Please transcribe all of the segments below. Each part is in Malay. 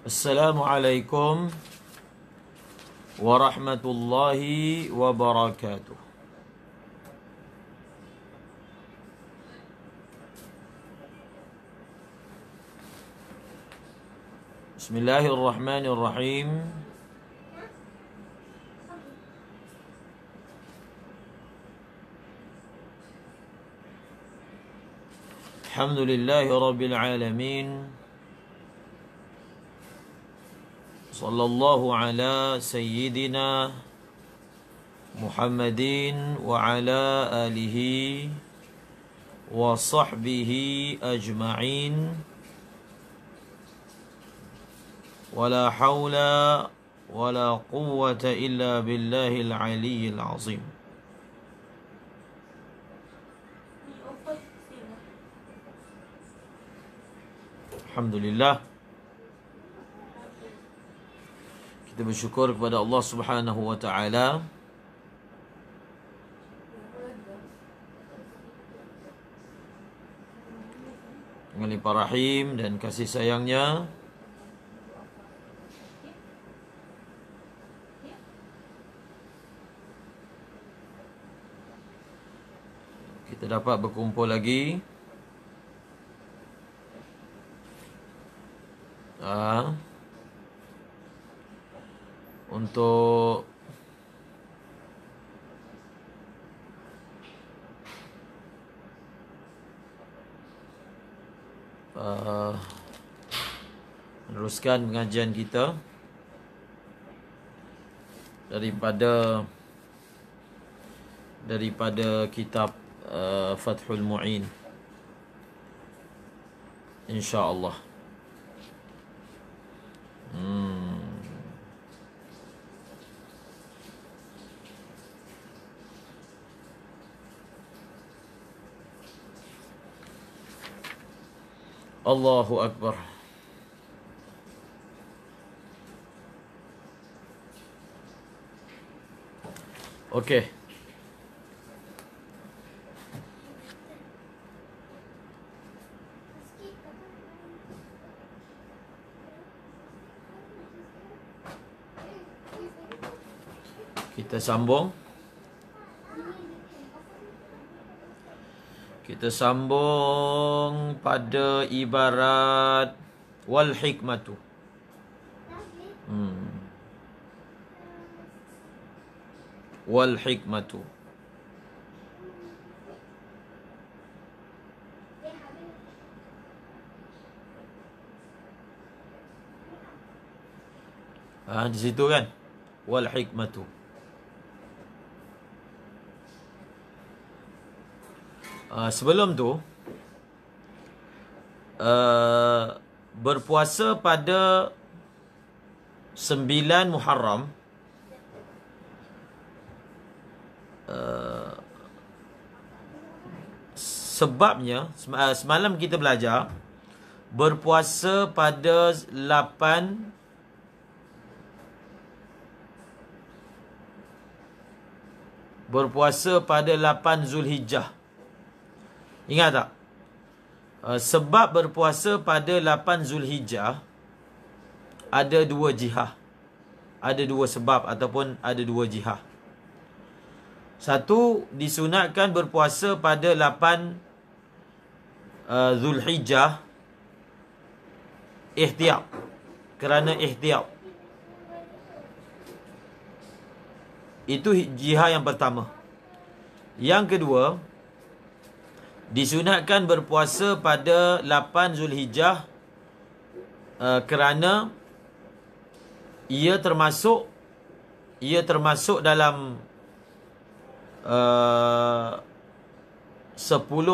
Assalamualaikum warahmatullahi wabarakatuh. Bismillahirrahmanirrahim. Alhamdulillahi rabbil alamin. Sallallahu ala sayyidina Muhammadin wa ala alihi wa sahbihi ajma'in. Wala hawla wala quwwata illa billahil aliyyil azim. Alhamdulillah, kita bersyukur kepada Allah Subhanahu wa taala dengan limpah rahim dan kasih sayangnya kita dapat berkumpul lagi untuk meneruskan pengajian kita daripada kitab Fathul Mu'in, insya-Allah. Allahu Akbar. Okey. Kita sambung. Kita sambung pada ibarat wal hikmatu. Wal hikmatu. Di situ kan? Wal hikmatu. Sebelum tu berpuasa pada 9 Muharram, sebabnya semalam kita belajar berpuasa pada 8 Zulhijjah. Ingat tak? Sebab berpuasa pada 8 Zulhijjah ada dua jihah. Ada dua sebab ataupun ada dua jihah. Satu, disunatkan berpuasa pada 8 Zulhijjah ihtiyat. Kerana ihtiyat. Itu jihad yang pertama. Yang kedua, disunatkan berpuasa pada 8 Zulhijjah kerana ia termasuk dalam 10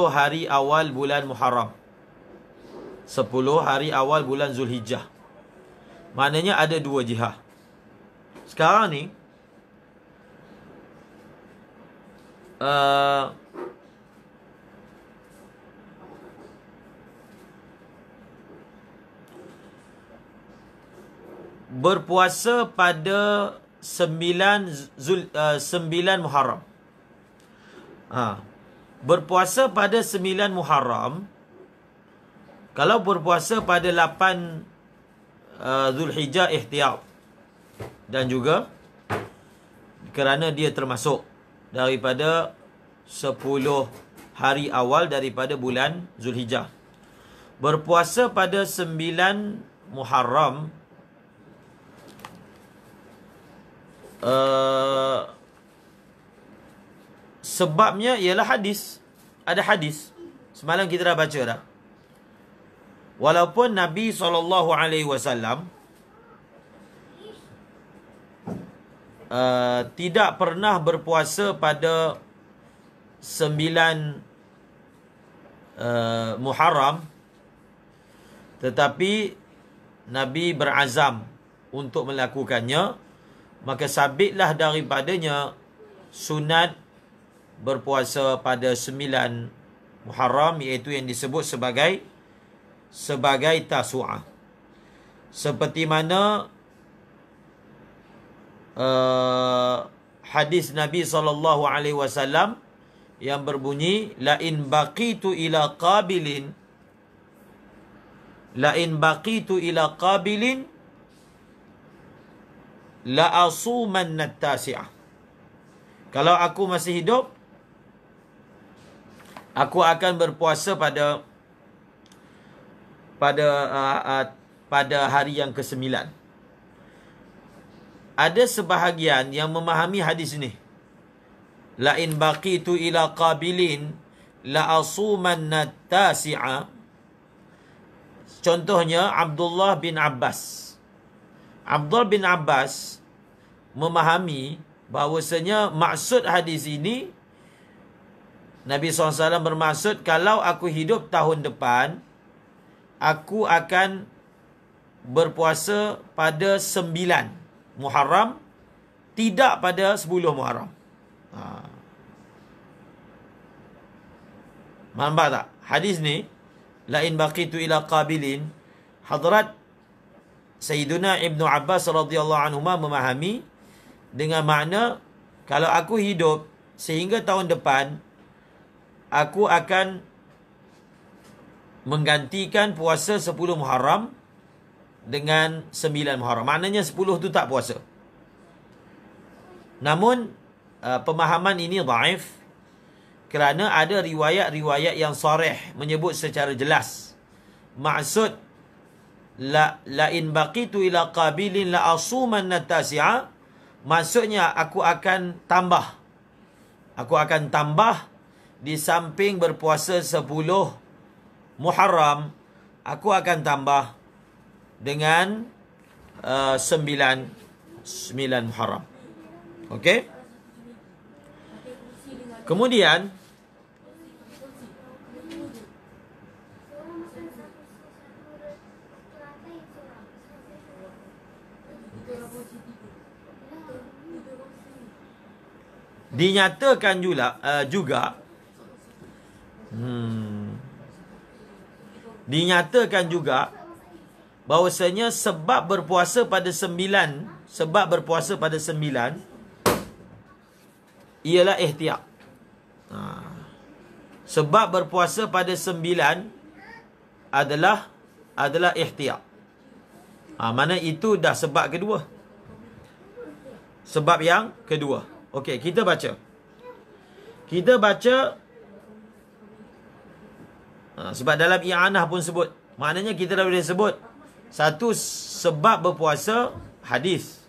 hari awal bulan Muharram. 10 hari awal bulan Zulhijjah. Maknanya ada dua jihad. Sekarang ni berpuasa pada 9 Muharram. Berpuasa pada 9 Muharram. Kalau berpuasa pada 8 Zulhijjah ihtiyat, dan juga kerana dia termasuk daripada 10 hari awal daripada bulan Zulhijjah. Berpuasa pada 9 Muharram sebabnya ialah hadis. Ada hadis. Semalam kita dah baca dah. Walaupun Nabi SAW tidak pernah berpuasa pada 9 Muharram, tetapi Nabi berazam untuk melakukannya, maka sabitlah daripadanya sunat berpuasa pada 9 Muharram, iaitu yang disebut sebagai Tasu'ah. Seperti mana hadis Nabi SAW yang berbunyi, la in baqitu ila qabilin la asumanna tasi'ah. Kalau aku masih hidup, aku akan berpuasa pada hari yang ke-9. Ada sebahagian yang memahami hadis ini, la in baqitu ila qabilin la asumanna tasi'a. Contohnya Abdullah bin Abbas. Abdullah bin Abbas memahami bahawasanya maksud hadis ini, Nabi SAW bermaksud, kalau aku hidup tahun depan, aku akan berpuasa pada 9 Muharram, tidak pada 10 Muharram. Nampak tak? Hadis ni, la in baqitu ila qabilin, hadrat Sayyiduna Ibnu Abbas radhiyallahu anhuma memahami dengan makna, kalau aku hidup sehingga tahun depan, aku akan menggantikan puasa 10 Muharram dengan 9 Muharram. Maknanya 10 tu tak puasa. Namun pemahaman ini dhaif, kerana ada riwayat-riwayat yang sarih menyebut secara jelas maksud la in baqitu ila qabilin la asumanna tasi'a, maksudnya aku akan tambah di samping berpuasa 10 Muharram, aku akan tambah dengan 9 Muharram. Okey? Kemudian dinyatakan juga bahawasanya sebab berpuasa pada 9 ialah ihtiyat. Sebab berpuasa pada 9 adalah ihtiyat. Mana itu dah sebab kedua. Sebab yang kedua. Okey, kita baca. Sebab dalam i'anah pun sebut. Maknanya kita dah boleh sebut. Satu, sebab berpuasa hadis.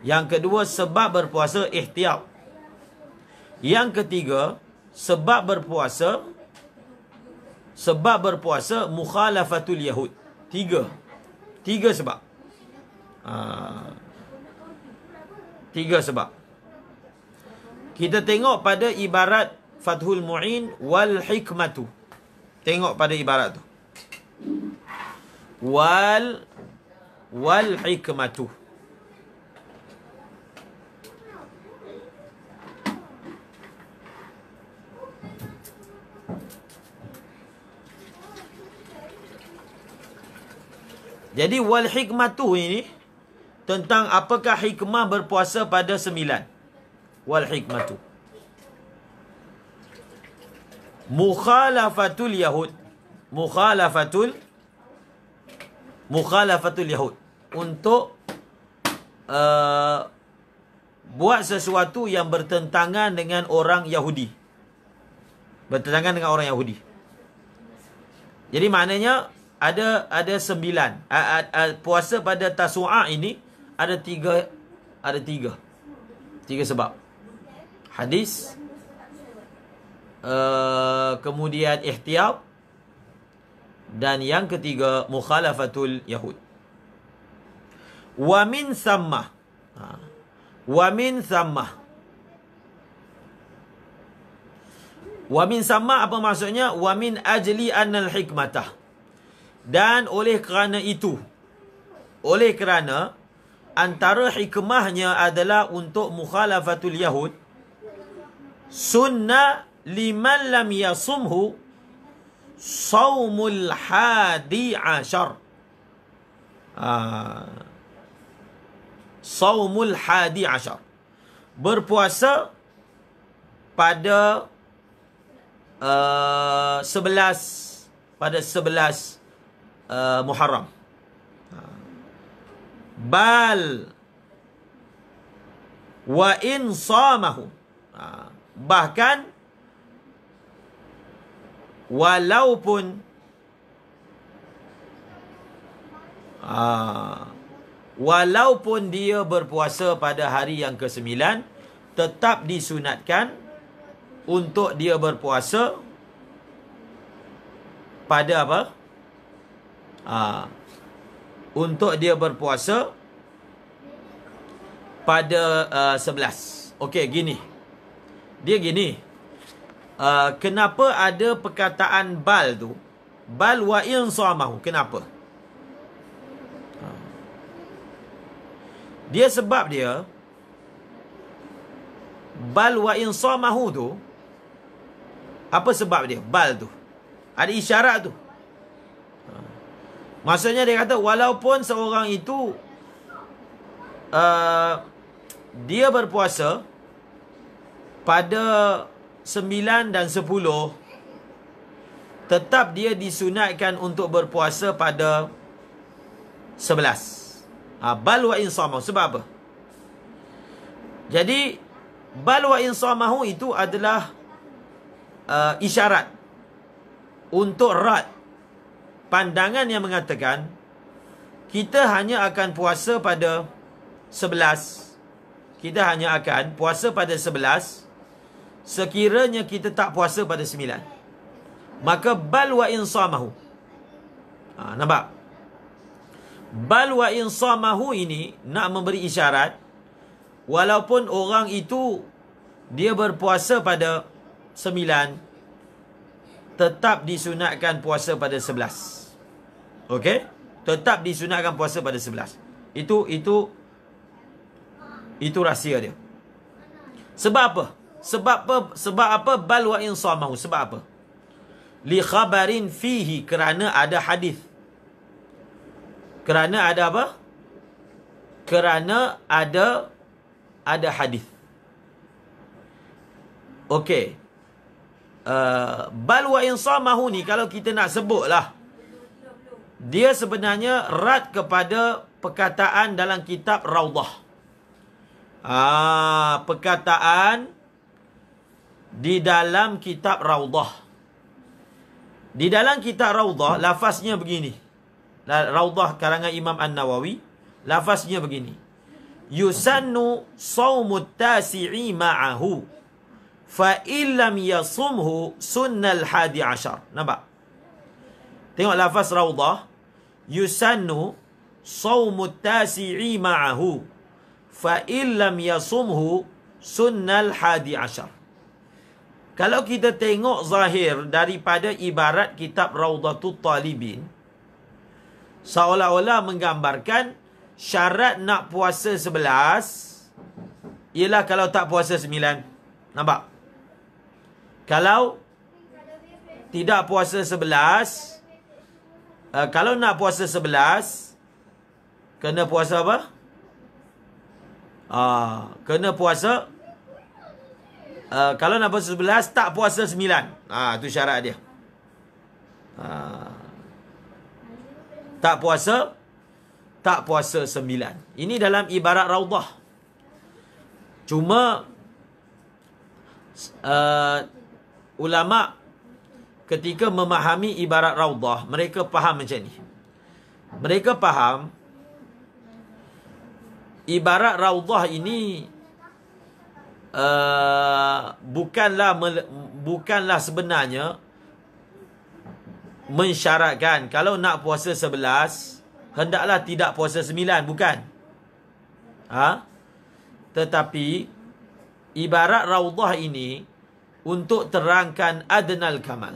Yang kedua, sebab berpuasa ihtiyat. Yang ketiga, sebab berpuasa mukhalafatul Yahud. Tiga sebab. Tiga sebab. Kita tengok pada ibarat Fathul Mu'in wal hikmatu. Tengok pada ibarat tu. Wal hikmatu. Jadi wal hikmatu ini tentang apakah hikmah berpuasa pada 9. Wal hikmatu. Mukhalafatul Yahud. mukhalafatul Yahud. Untuk buat sesuatu yang bertentangan dengan orang Yahudi. Bertentangan dengan orang Yahudi. Jadi maknanya ada 9. Puasa pada Tasu'a ini ada 3 sebab. Hadis, kemudian ihtiyat, dan yang ketiga mukhalafatul Yahud. Wa min thammah. Wa min thammah. Wa min thammah apa maksudnya? Wa min ajli annal hikmatah. Dan oleh kerana itu, oleh kerana antara hikmahnya adalah untuk mukhalafatul Yahud, sunnah liman lam yasumhu saumul hadi ashar. Saumul hadi ashar. Berpuasa pada 11 Muharram. Bal wa in samahu. Bahkan walaupun dia berpuasa pada hari yang ke-9, tetap disunatkan untuk dia berpuasa pada apa? Untuk dia berpuasa pada 11. Okey, gini. Dia gini. Kenapa ada perkataan bal tu? Bal wa in samahu. Kenapa? Dia sebab dia bal wa in samahu tu, apa sebab dia? Bal tu ada isyarat tu. Maksudnya dia kata walaupun seorang itu dia berpuasa pada 9 dan 10, tetap dia disunatkan untuk berpuasa pada 11. Bal wa in samahu. Sebab apa? Jadi bal wa in samahu itu adalah isyarat untuk rad pandangan yang mengatakan kita hanya akan puasa pada 11. Kita hanya akan puasa pada 11 sekiranya kita tak puasa pada 9. Maka bal wa in samahu. Nampak? Bal wa in samahu ini nak memberi isyarat walaupun orang itu dia berpuasa pada 9, tetap disunatkan puasa pada 11. Okey? Tetap disunatkan puasa pada 11. Itu rahsia dia. Sebab apa? Sebab apa bal wa in samahu? Sebab apa? Li khabarin fihi, kerana ada hadis. Kerana ada apa? Kerana ada hadis. Okey. Bal wa in samahu ni kalau kita nak sebutlah, dia sebenarnya rad kepada perkataan dalam kitab Raudah. Perkataan di dalam kitab Raudah. Di dalam kitab Raudah lafaznya begini. Raudah karangan Imam An-Nawawi, lafaznya begini. Yusannu saumut tasi'i ma'ahu fa illam yasumhu sunnal hadi ashar. Nampak? Tengok lafaz Raudah. Yusannu saumut tasi'i ma'ahu fa illam yasumhu sunnal hadi ashar. Kalau kita tengok zahir daripada ibarat kitab Raudatul Talibin, seolah-olah menggambarkan syarat nak puasa 11 ialah kalau tak puasa 9. Nampak? Kalau tidak puasa 11, kalau nak puasa 11, kena puasa apa? Kena puasa, kalau nak puasa 11, tak puasa 9. Itu syarat dia. Tak puasa 9. Ini dalam ibarat raudah. Cuma ulama ketika memahami ibarat raudah, mereka faham macam ni. Mereka faham ibarat raudah ini bukanlah sebenarnya mensyaratkan kalau nak puasa 11 hendaklah tidak puasa 9, bukan. Tetapi ibarat raudah ini untuk terangkan adnal kamal.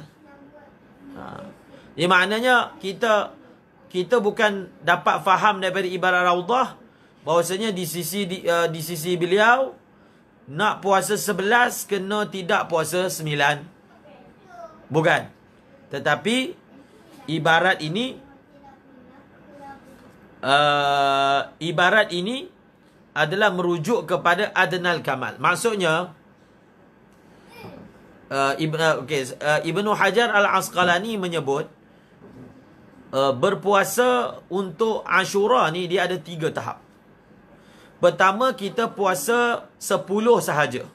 Maknanya kita bukan dapat faham daripada ibarat raudah bahawasanya di sisi beliau nak puasa 11 kena tidak puasa 9. Bukan. Tetapi ibarat ini adalah merujuk kepada adnal kamal. Maksudnya Ibnu Hajar Al-Asqalani menyebut berpuasa untuk Ashura ni dia ada 3 tahap. Pertama, kita puasa 10 sahaja.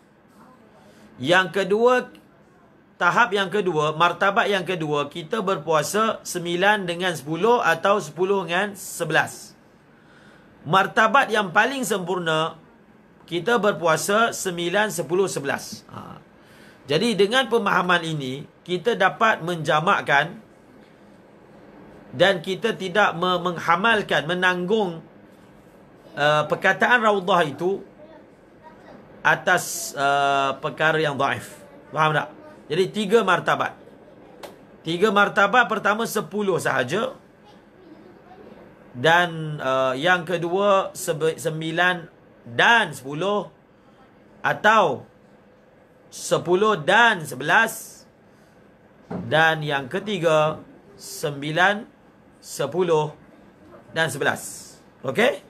Yang kedua, tahap yang kedua, martabat yang kedua, kita berpuasa 9 dengan 10 atau 10 dengan 11. Martabat yang paling sempurna, kita berpuasa 9, 10, 11. Jadi dengan pemahaman ini, kita dapat menjamakkan dan kita tidak menghamalkan, menanggung perkataan raudah itu atas perkara yang dhaif. Faham tak? Jadi 3 martabat. 3 martabat, pertama 10 sahaja. Dan yang kedua 9 dan 10. Atau 10 dan 11. Dan yang ketiga 9, 10 dan 11. Okey?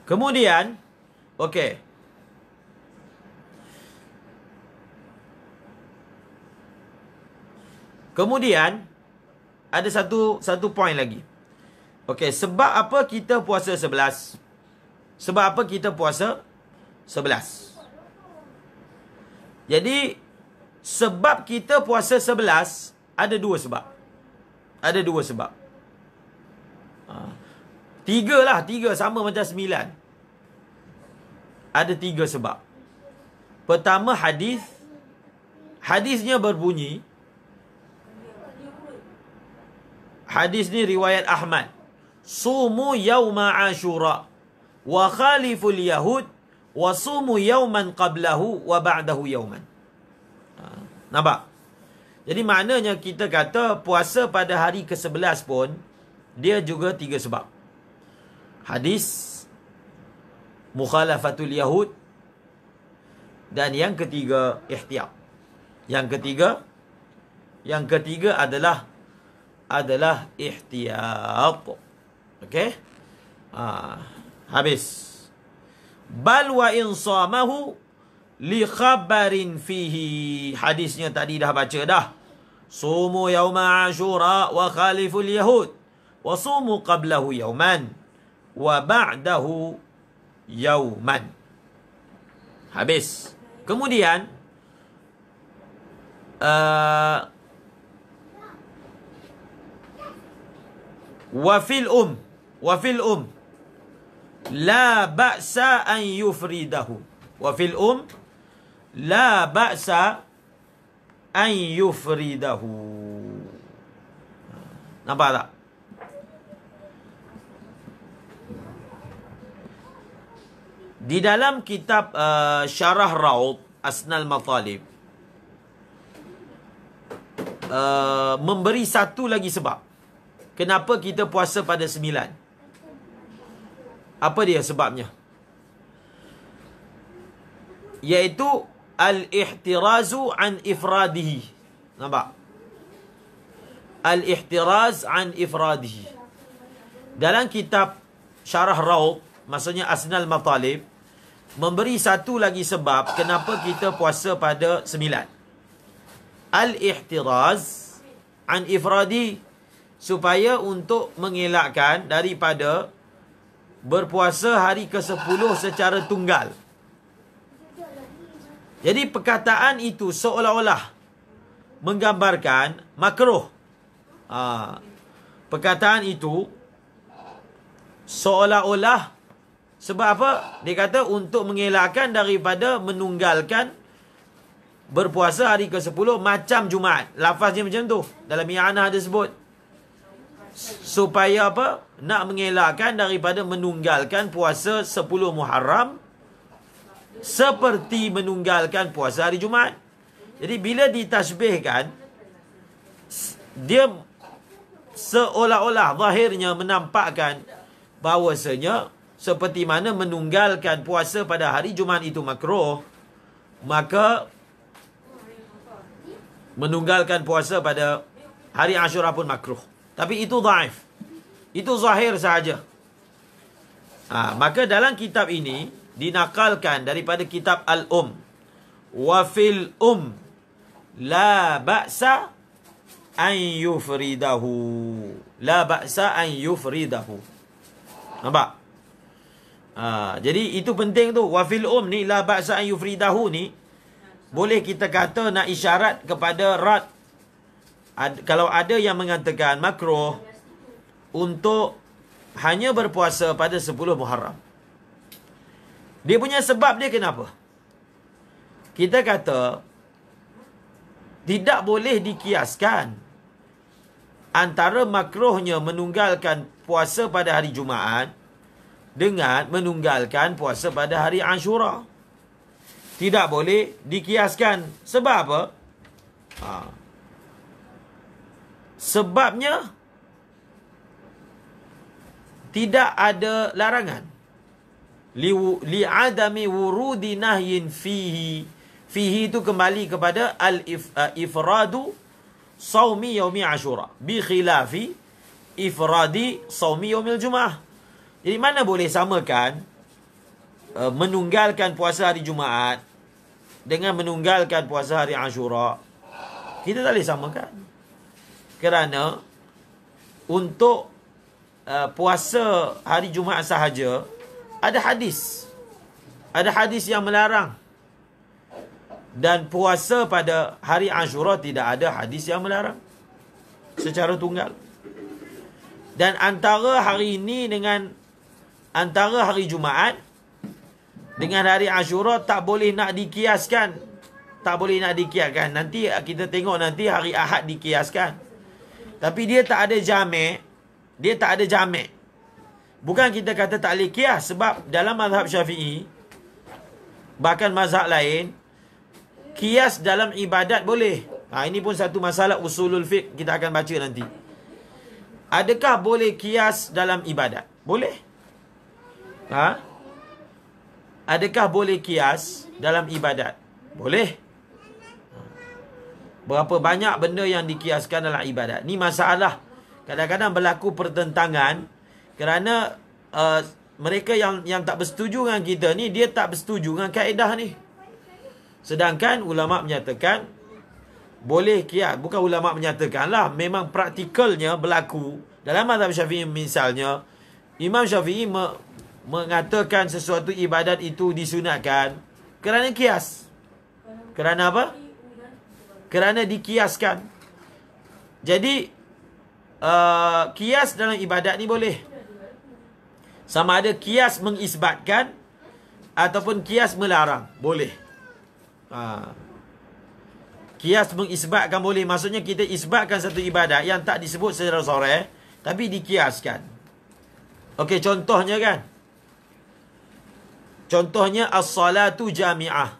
Kemudian, okey. Kemudian ada satu poin lagi. Okey, sebab apa kita puasa 11? Sebab apa kita puasa 11? Jadi sebab kita puasa 11 ada 2 sebab. Ada 2 sebab. 3 lah, 3 sama macam 9. Ada 3 sebab. Pertama, hadisnya berbunyi, hadis ni riwayat Ahmad, sumu yauma Ashura wa khaliful yahud wa sumu yauman qablahu wa ba'dahu yauman. Nampak? Jadi maknanya kita kata puasa pada hari ke-11 pun dia juga 3 sebab. Hadis, mukhalafatul yahud, dan yang ketiga ihtiyat. Yang ketiga adalah ihtiyat. Okey? Habis. Bal wa in samahu li khabarin fihi. Hadisnya tadi dah baca dah. Sumu yauma Ashura wa khaliful yahud wa sumu qablahu yauman wa ba'dahu yauman. Habis. Kemudian wa fil la ba'sa an yufridahu. Wa fil la ba'sa an yufridahu. Nampak tak? Di dalam kitab Syarah Raud Asnal Matalib memberi satu lagi sebab kenapa kita puasa pada 9. Apa dia sebabnya? Iaitu al-ihtirazu an ifradihi. Nampak? Al-ihtiraz an ifradihi. Dalam kitab Syarah Raud, maksudnya Asnal Matalib, memberi satu lagi sebab kenapa kita puasa pada 9. Al-ihtiraz an ifradi, supaya untuk mengelakkan daripada berpuasa hari ke-10 secara tunggal. Jadi perkataan itu seolah-olah menggambarkan makruh. Perkataan itu seolah-olah, sebab apa? Dia kata untuk mengelakkan daripada menunggalkan berpuasa hari ke-10 macam Jumaat. Lafaznya macam tu. Dalam i'anah ada sebut. Supaya apa? Nak mengelakkan daripada menunggalkan puasa 10 Muharram seperti menunggalkan puasa hari Jumaat. Jadi bila ditasbihkan, dia seolah-olah zahirnya menampakkan bahawasanya seperti mana menunggalkan puasa pada hari Jumaat itu makruh, maka menunggalkan puasa pada hari Ashura pun makruh. Tapi itu dhaif. Itu zahir sahaja. Maka dalam kitab ini dinakalkan daripada kitab Al-Um. Wa fil la ba'sa an yufridahu. La ba'sa an yufridahu. Nampak? Jadi itu penting tu. Wa fil ni la ba'sa an yufridahu ni boleh kita kata nak isyarat kepada rad. Kalau ada yang mengatakan makruh untuk hanya berpuasa pada 10 Muharram. Dia punya sebab dia kenapa? Kita kata tidak boleh dikiaskan antara makruhnya menunggalkan puasa pada hari Jumaat dengan menunggalkan puasa pada hari Ashura. Tidak boleh dikiaskan. Sebab apa? Sebabnya tidak ada larangan. Li'adami wurudi nahyin fihi. Fihi itu kembali kepada al-ifradu sawmi yaumi Ashura. Bi khilafi ifradi sawmi yaumil Jum'ah. Jadi mana boleh samakan menunggalkan puasa hari Jumaat dengan menunggalkan puasa hari Ashura? Kita tak boleh samakan. Kerana untuk puasa hari Jumaat sahaja ada hadis. Ada hadis yang melarang. Dan puasa pada hari Ashura tidak ada hadis yang melarang secara tunggal. Dan antara hari ini dengan antara hari Jumaat dengan hari Ashura tak boleh nak dikiaskan. Tak boleh nak dikiaskan. Nanti kita tengok nanti hari Ahad dikiaskan. Tapi dia tak ada jamek. Dia tak ada jamek. Bukan kita kata tak boleh kias. Sebab dalam mazhab Syafi'i, bahkan mazhab lain, kias dalam ibadat boleh. Ini pun satu masalah usulul fiqh. Kita akan baca nanti. Adakah boleh kias dalam ibadat? Boleh. Adakah boleh kias dalam ibadat? Boleh. Berapa banyak benda yang dikiaskan dalam ibadat. Ni masalah. Kadang-kadang berlaku pertentangan kerana mereka yang tak bersetuju dengan kita ni, dia tak bersetuju dengan kaedah ni. Sedangkan ulama' menyatakan boleh kias. Bukan ulama' menyatakan lah. Memang praktikalnya berlaku. Dalam mazhab Syafi'i misalnya, Imam Syafi'i mengatakan sesuatu ibadat itu disunatkan kerana kias. Kerana apa? Kerana dikiaskan. Jadi kias dalam ibadat ni boleh. Sama ada kias mengisbatkan ataupun kias melarang. Boleh. Kias mengisbatkan boleh. Maksudnya kita isbatkan satu ibadat yang tak disebut secara sharih, tapi dikiaskan. Okey, contohnya kan. Contohnya as-salatu jami'ah.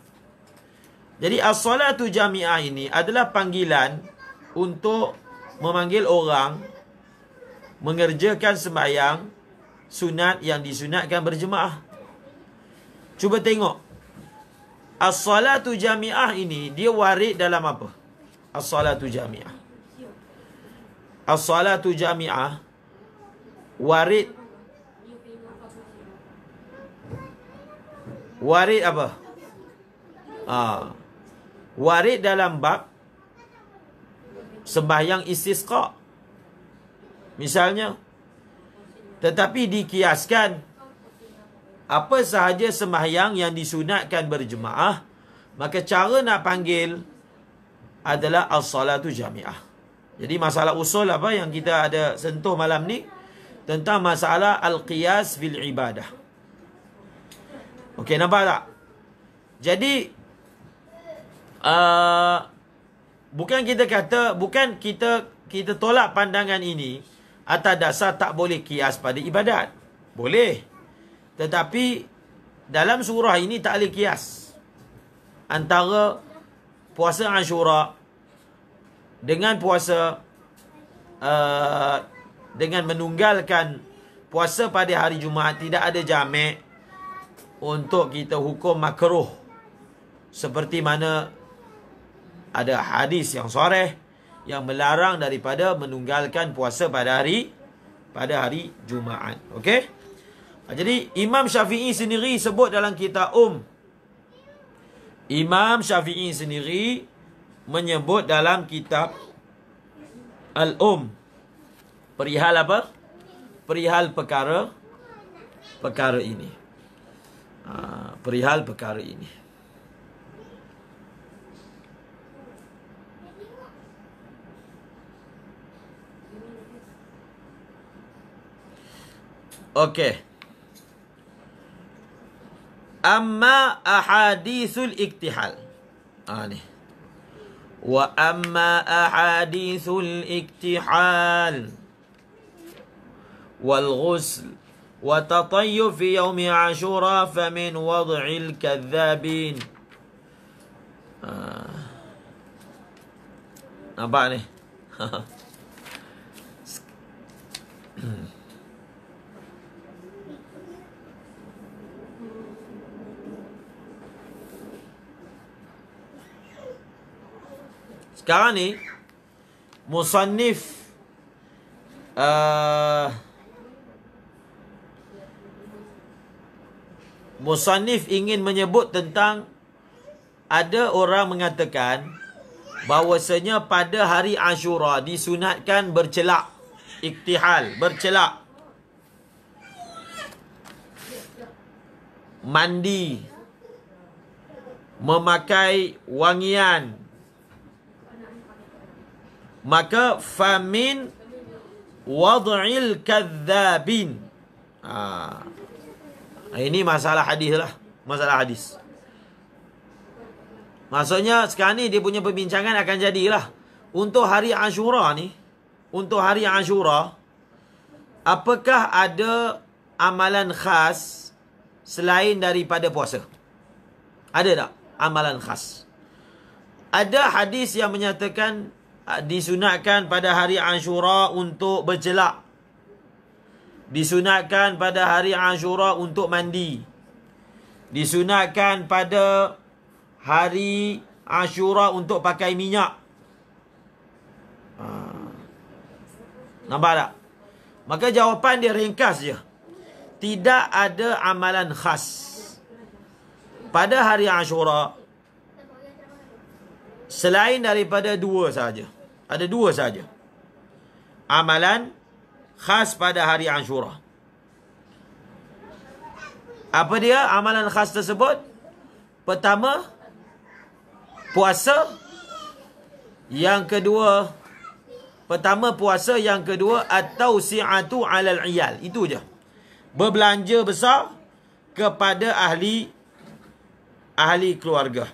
Jadi as-salatu jami'ah ini adalah panggilan untuk memanggil orang mengerjakan sembahyang sunat yang disunatkan berjemaah. Cuba tengok. As-salatu jami'ah ini dia warid dalam apa? As-salatu jami'ah. As-salatu jami'ah warid apa? Warid dalam bab sembahyang istisqa misalnya, tetapi dikiaskan apa sahaja sembahyang yang disunatkan berjemaah, maka cara nak panggil adalah as-salatu jami'ah. Jadi masalah usul apa yang kita ada sentuh malam ni tentang masalah al-qiyas fil ibadah. Okey, nampak tak? Jadi bukan kita tolak pandangan ini atas dasar tak boleh kias pada ibadat. Boleh. Tetapi dalam surah ini tak boleh kias antara puasa Ashura dengan puasa dengan menunggalkan puasa pada hari Jumaat. Tidak ada jamak untuk kita hukum makruh, seperti mana ada hadis yang sahih yang melarang daripada menunggalkan puasa pada hari Jumaat. Okey? Jadi Imam Syafi'i sendiri sebut dalam kitab Imam Syafi'i sendiri menyebut dalam kitab perihal apa? Perihal perkara ini. Perihal perkara ini. Okey. Amma ahadithul iktihal. Ni. Wa amma ahadithul iktihal wal ghusl wa tatayyub fi yaumi Ashura famin wad'il kadzabin. Nampak ni? Sekarang ni musannif ingin menyebut tentang ada orang mengatakan bahawasanya pada hari Ashura disunatkan bercelak, iktihal, bercelak, mandi, memakai wangian. Maka famin wad'il kadzabin. Ini masalah hadis lah. Masalah hadis. Maksudnya sekarang ni dia punya perbincangan akan jadilah. Untuk hari Ashura ni, apakah ada amalan khas selain daripada puasa? Ada tak amalan khas? Ada hadis yang menyatakan disunatkan pada hari Ashura untuk bercelak. Disunatkan pada hari Ashura untuk mandi. Disunatkan pada hari Ashura untuk pakai minyak. Nampak tak? Maka jawapan dia ringkas je. Tidak ada amalan khas pada hari Ashura selain daripada dua saja. Ada dua saja amalan khas pada hari Ashura. Apa dia amalan khas tersebut? Pertama, puasa. Yang kedua, at-tawsi'atu 'alal 'iyal. Itu je. Berbelanja besar kepada ahli keluarga.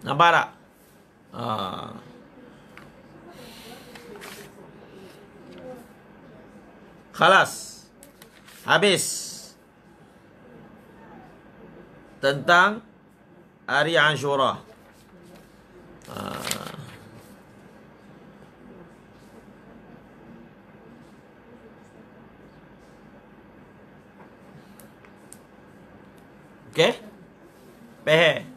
Nampak tak? Khalas. Habis tentang hari Ashura. Okey? Pehe.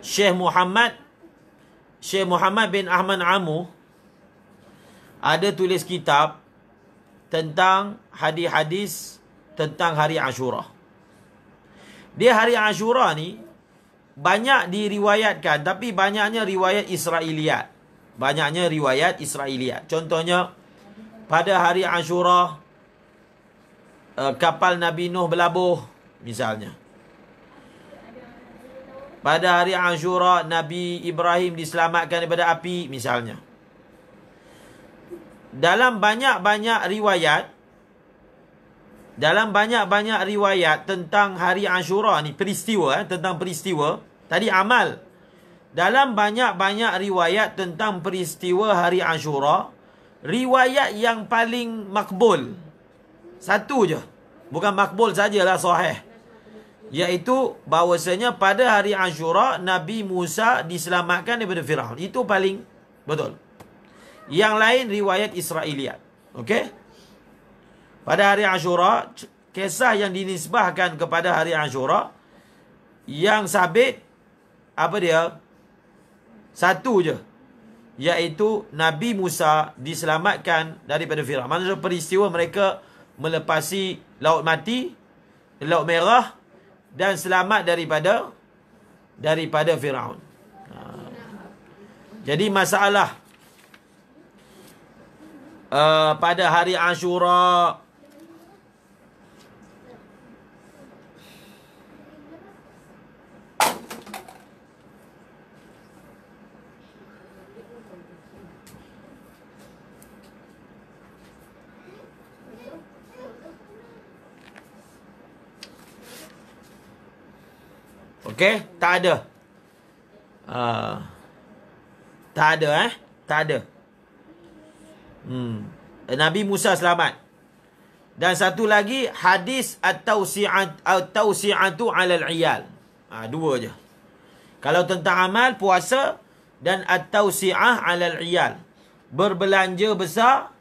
Syekh Muhammad bin Ahmad Amu ada tulis kitab tentang hadis-hadis tentang hari Ashura. Dia hari Ashura ni banyak diriwayatkan, tapi banyaknya riwayat Israiliyat. Banyaknya riwayat Israiliyat. Contohnya, pada hari Ashura kapal Nabi Nuh berlabuh misalnya. Pada hari Ashura Nabi Ibrahim diselamatkan daripada api misalnya. Dalam banyak-banyak riwayat tentang hari Ashura ni, peristiwa tentang peristiwa. Tadi amal. Dalam banyak-banyak riwayat tentang peristiwa hari Ashura, riwayat yang paling makbul satu je. Bukan makbul sajalah, sahih. Iaitu bahawasanya pada hari Ashura Nabi Musa diselamatkan daripada Firaun. Itu paling betul. Yang lain riwayat Israiliyat. Okey? Pada hari Ashura, kisah yang dinisbahkan kepada hari Ashura yang sabit, apa dia? Satu je. Iaitu Nabi Musa diselamatkan daripada Firaun. Maksudnya peristiwa mereka melepasi Laut Mati, Laut Merah, dan selamat daripada Firaun. Jadi masalah pada hari Ashura okey, tak ada. Tak ada. Tak ada. Nabi Musa selamat. Dan satu lagi, hadis at-tawsi'atu 'alal 'iyal. Dua je. Kalau tentang amal, puasa, dan at-tawsi'ah 'alal 'iyal. Berbelanja besar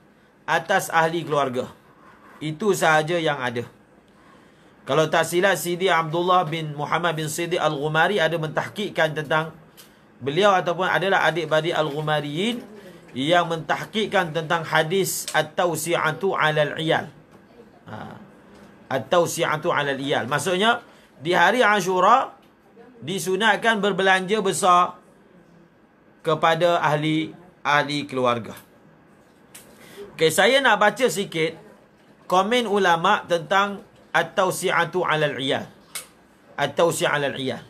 atas ahli keluarga. Itu sahaja yang ada. Kalau tak silap, Sidi Abdullah bin Muhammad bin Sidi Al-Ghumari ada mentahkikkan tentang beliau, ataupun adalah adik-beradik Al-Ghumariyin yang mentahkikkan tentang hadis at-tawsi'atu 'alal 'iyal. At-tawsi'atu 'alal 'iyal. Maksudnya, di hari Ashura disunatkan berbelanja besar kepada ahli keluarga. Okey, saya nak baca sikit komen ulama tentang at-tawsi'atu 'alal 'iyal. At-tawsi'atu 'alal 'iyal.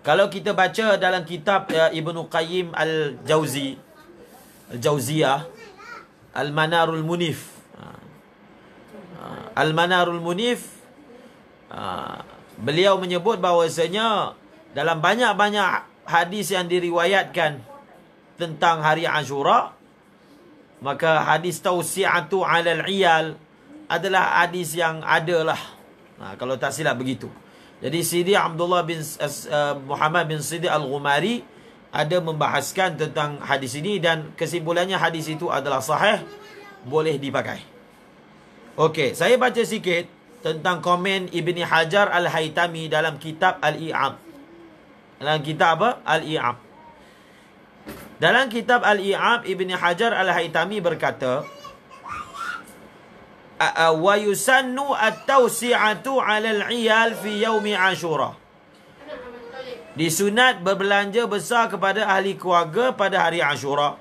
Kalau kita baca dalam kitab Ibnu Qayyim Al-Jauziyah, Al-Manarul Munif. Al-Manarul Munif, beliau menyebut bahawasanya dalam banyak-banyak hadis yang diriwayatkan tentang hari Ashura, maka hadis tawsi'atu 'alal 'iyal adalah hadis yang adalah. Kalau tak silap begitu. Jadi Sidi Abdullah bin Muhammad bin Sidi Al-Ghumari ada membahaskan tentang hadis ini, dan kesimpulannya hadis itu adalah sahih, boleh dipakai. Okey, saya baca sikit tentang komen Ibni Hajar Al-Haytami dalam kitab Al-I'ab. Dalam kitab apa? Al-I'ab. Dalam kitab Al-I'ab, Ibni Hajar Al-Haytami berkata, wa yusannu at-tawsi'atu 'alal 'iyal fi yaumi Ashura. Disunat berbelanja besar kepada ahli keluarga pada hari Ashura,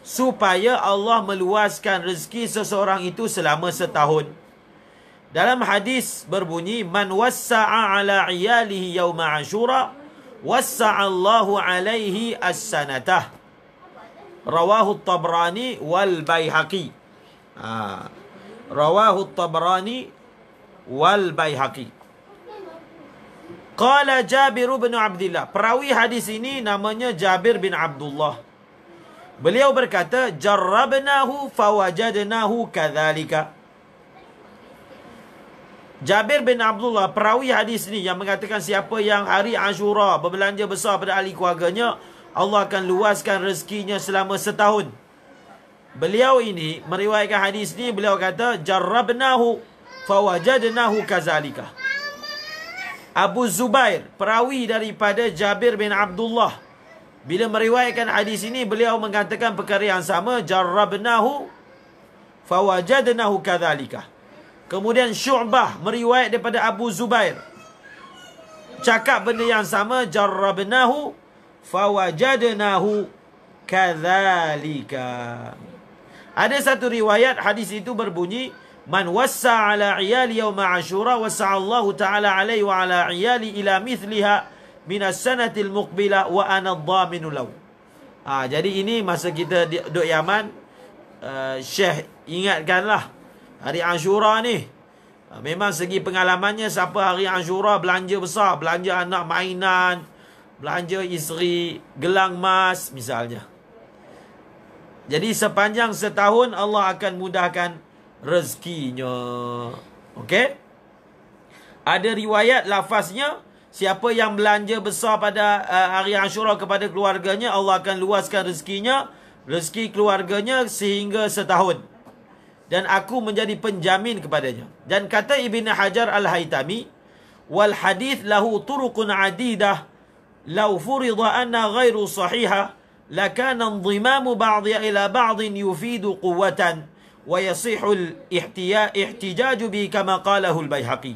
supaya Allah meluaskan rezeki seseorang itu selama setahun. Dalam hadis berbunyi, man wassa'a 'ala 'iyalihi yauma Ashura wassa'a Allahu 'alaihi as-sanatah. Rawahu at-Tabrani wal Baihaqi. Rawahu at-Tabrani wal Baihaqi. Qala Jabir bin Abdullah. Perawi hadis ini namanya Jabir bin Abdullah. Beliau berkata, jarrabnahu fawajadnahu kadzalika. Jabir bin Abdullah, perawi hadis ini yang mengatakan siapa yang hari Ashura berbelanja besar pada ahli keluarganya, Allah akan luaskan rezekinya selama setahun. Beliau ini meriwayatkan hadis ni, beliau kata jarrabnahu fawajadnahu kazalika. Abu Zubair, perawi daripada Jabir bin Abdullah, bila meriwayatkan hadis ini, beliau mengatakan perkara yang sama, jarrabnahu fawajadnahu kadzalika. Kemudian Syu'bah meriwayat daripada Abu Zubair, cakap benda yang sama, jarrabnahu fawajadnahu kadzalika. Ada satu riwayat hadis itu berbunyi, man wassa ala iyali yawma Ashura wassa Allah Ta'ala alaihi wa ala iyali ila mithliha minas sanatil muqbila wa ana dhaminu law. Jadi ini masa kita duduk Yaman, Syekh ingatkanlah hari Ashura ni. Memang segi pengalamannya, siapa hari Ashura belanja besar, belanja anak mainan, belanja isteri gelang emas misalnya. Jadi sepanjang setahun Allah akan mudahkan rezekinya. Okey? Ada riwayat lafaznya, siapa yang belanja besar pada hari Ashura kepada keluarganya, Allah akan luaskan rezekinya, rezeki keluarganya sehingga setahun. Dan aku menjadi penjamin kepadanya. Dan kata Ibn Hajar Al-Haytami, wal hadith lahu turuqun adidah, law furida anna ghairu sahihah, lakana انضمام بعضها إلى بعض يفيد قوة ويصح الاحتجاج به كما قاله البيهقي.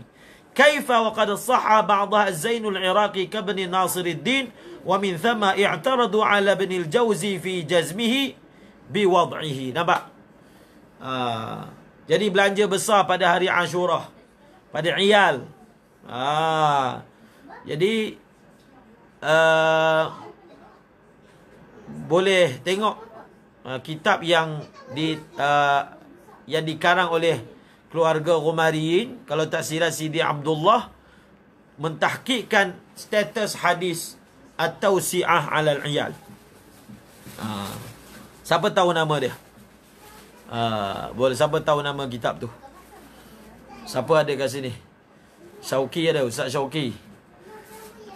كيف وقد صح بعضها الزين العراقي كابن ناصر الدين ومن ثم اعترضوا على ابن الجوزي في جزمه بوضعه. Nampak? Jadi belanja besar pada hari Ashura, pada iyal. Jadi boleh tengok kitab yang dikarang oleh keluarga Ghumariyin, kalau tak silap Sidi Abdullah, mentahqiqkan status hadis at-tawsi'ah 'ala al-'iyal. Siapa tahu nama dia? Boleh, siapa tahu nama kitab tu? Siapa ada kat sini? Syauqi ada, Ustaz Syauqi.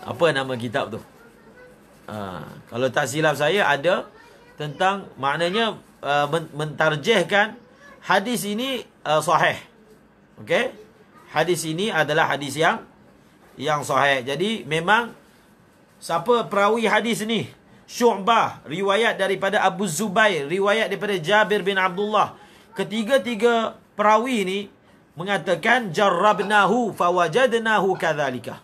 Apa nama kitab tu? Kalau tak silap saya ada tentang, maknanya mentarjihkan hadis ini sahih. Okey? Hadis ini adalah hadis yang sahih. Jadi memang siapa perawi hadis ni? Syu'bah, riwayat daripada Abu Zubair, riwayat daripada Jabir bin Abdullah. Ketiga-tiga perawi ni mengatakan jarrabnahu fawajadnahu kadzalika.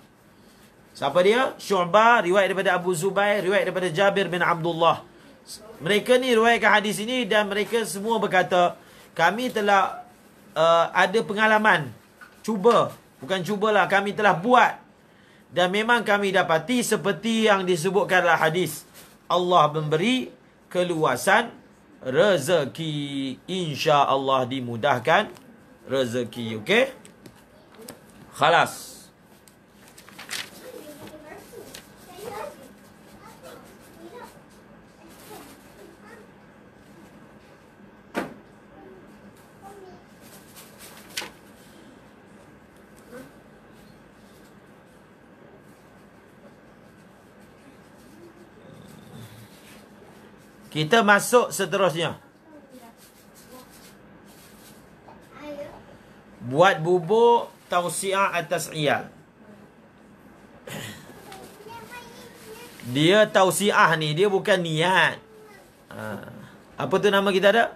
Siapa dia? Syu'bah, riwayat daripada Abu Zubair, riwayat daripada Jabir bin Abdullah. Mereka ni riwayatkan hadis ini dan mereka semua berkata, kami telah ada pengalaman. Bukan cubalah, kami telah buat. Dan memang kami dapati seperti yang disebutkan dalam hadis. Allah memberi keluasan rezeki. InsyaAllah dimudahkan rezeki. Okey? Khalas. Kita masuk seterusnya. Buat bubur tausiah atas iyal. Dia tausiah ni, dia bukan niat. Apa tu nama kita ada?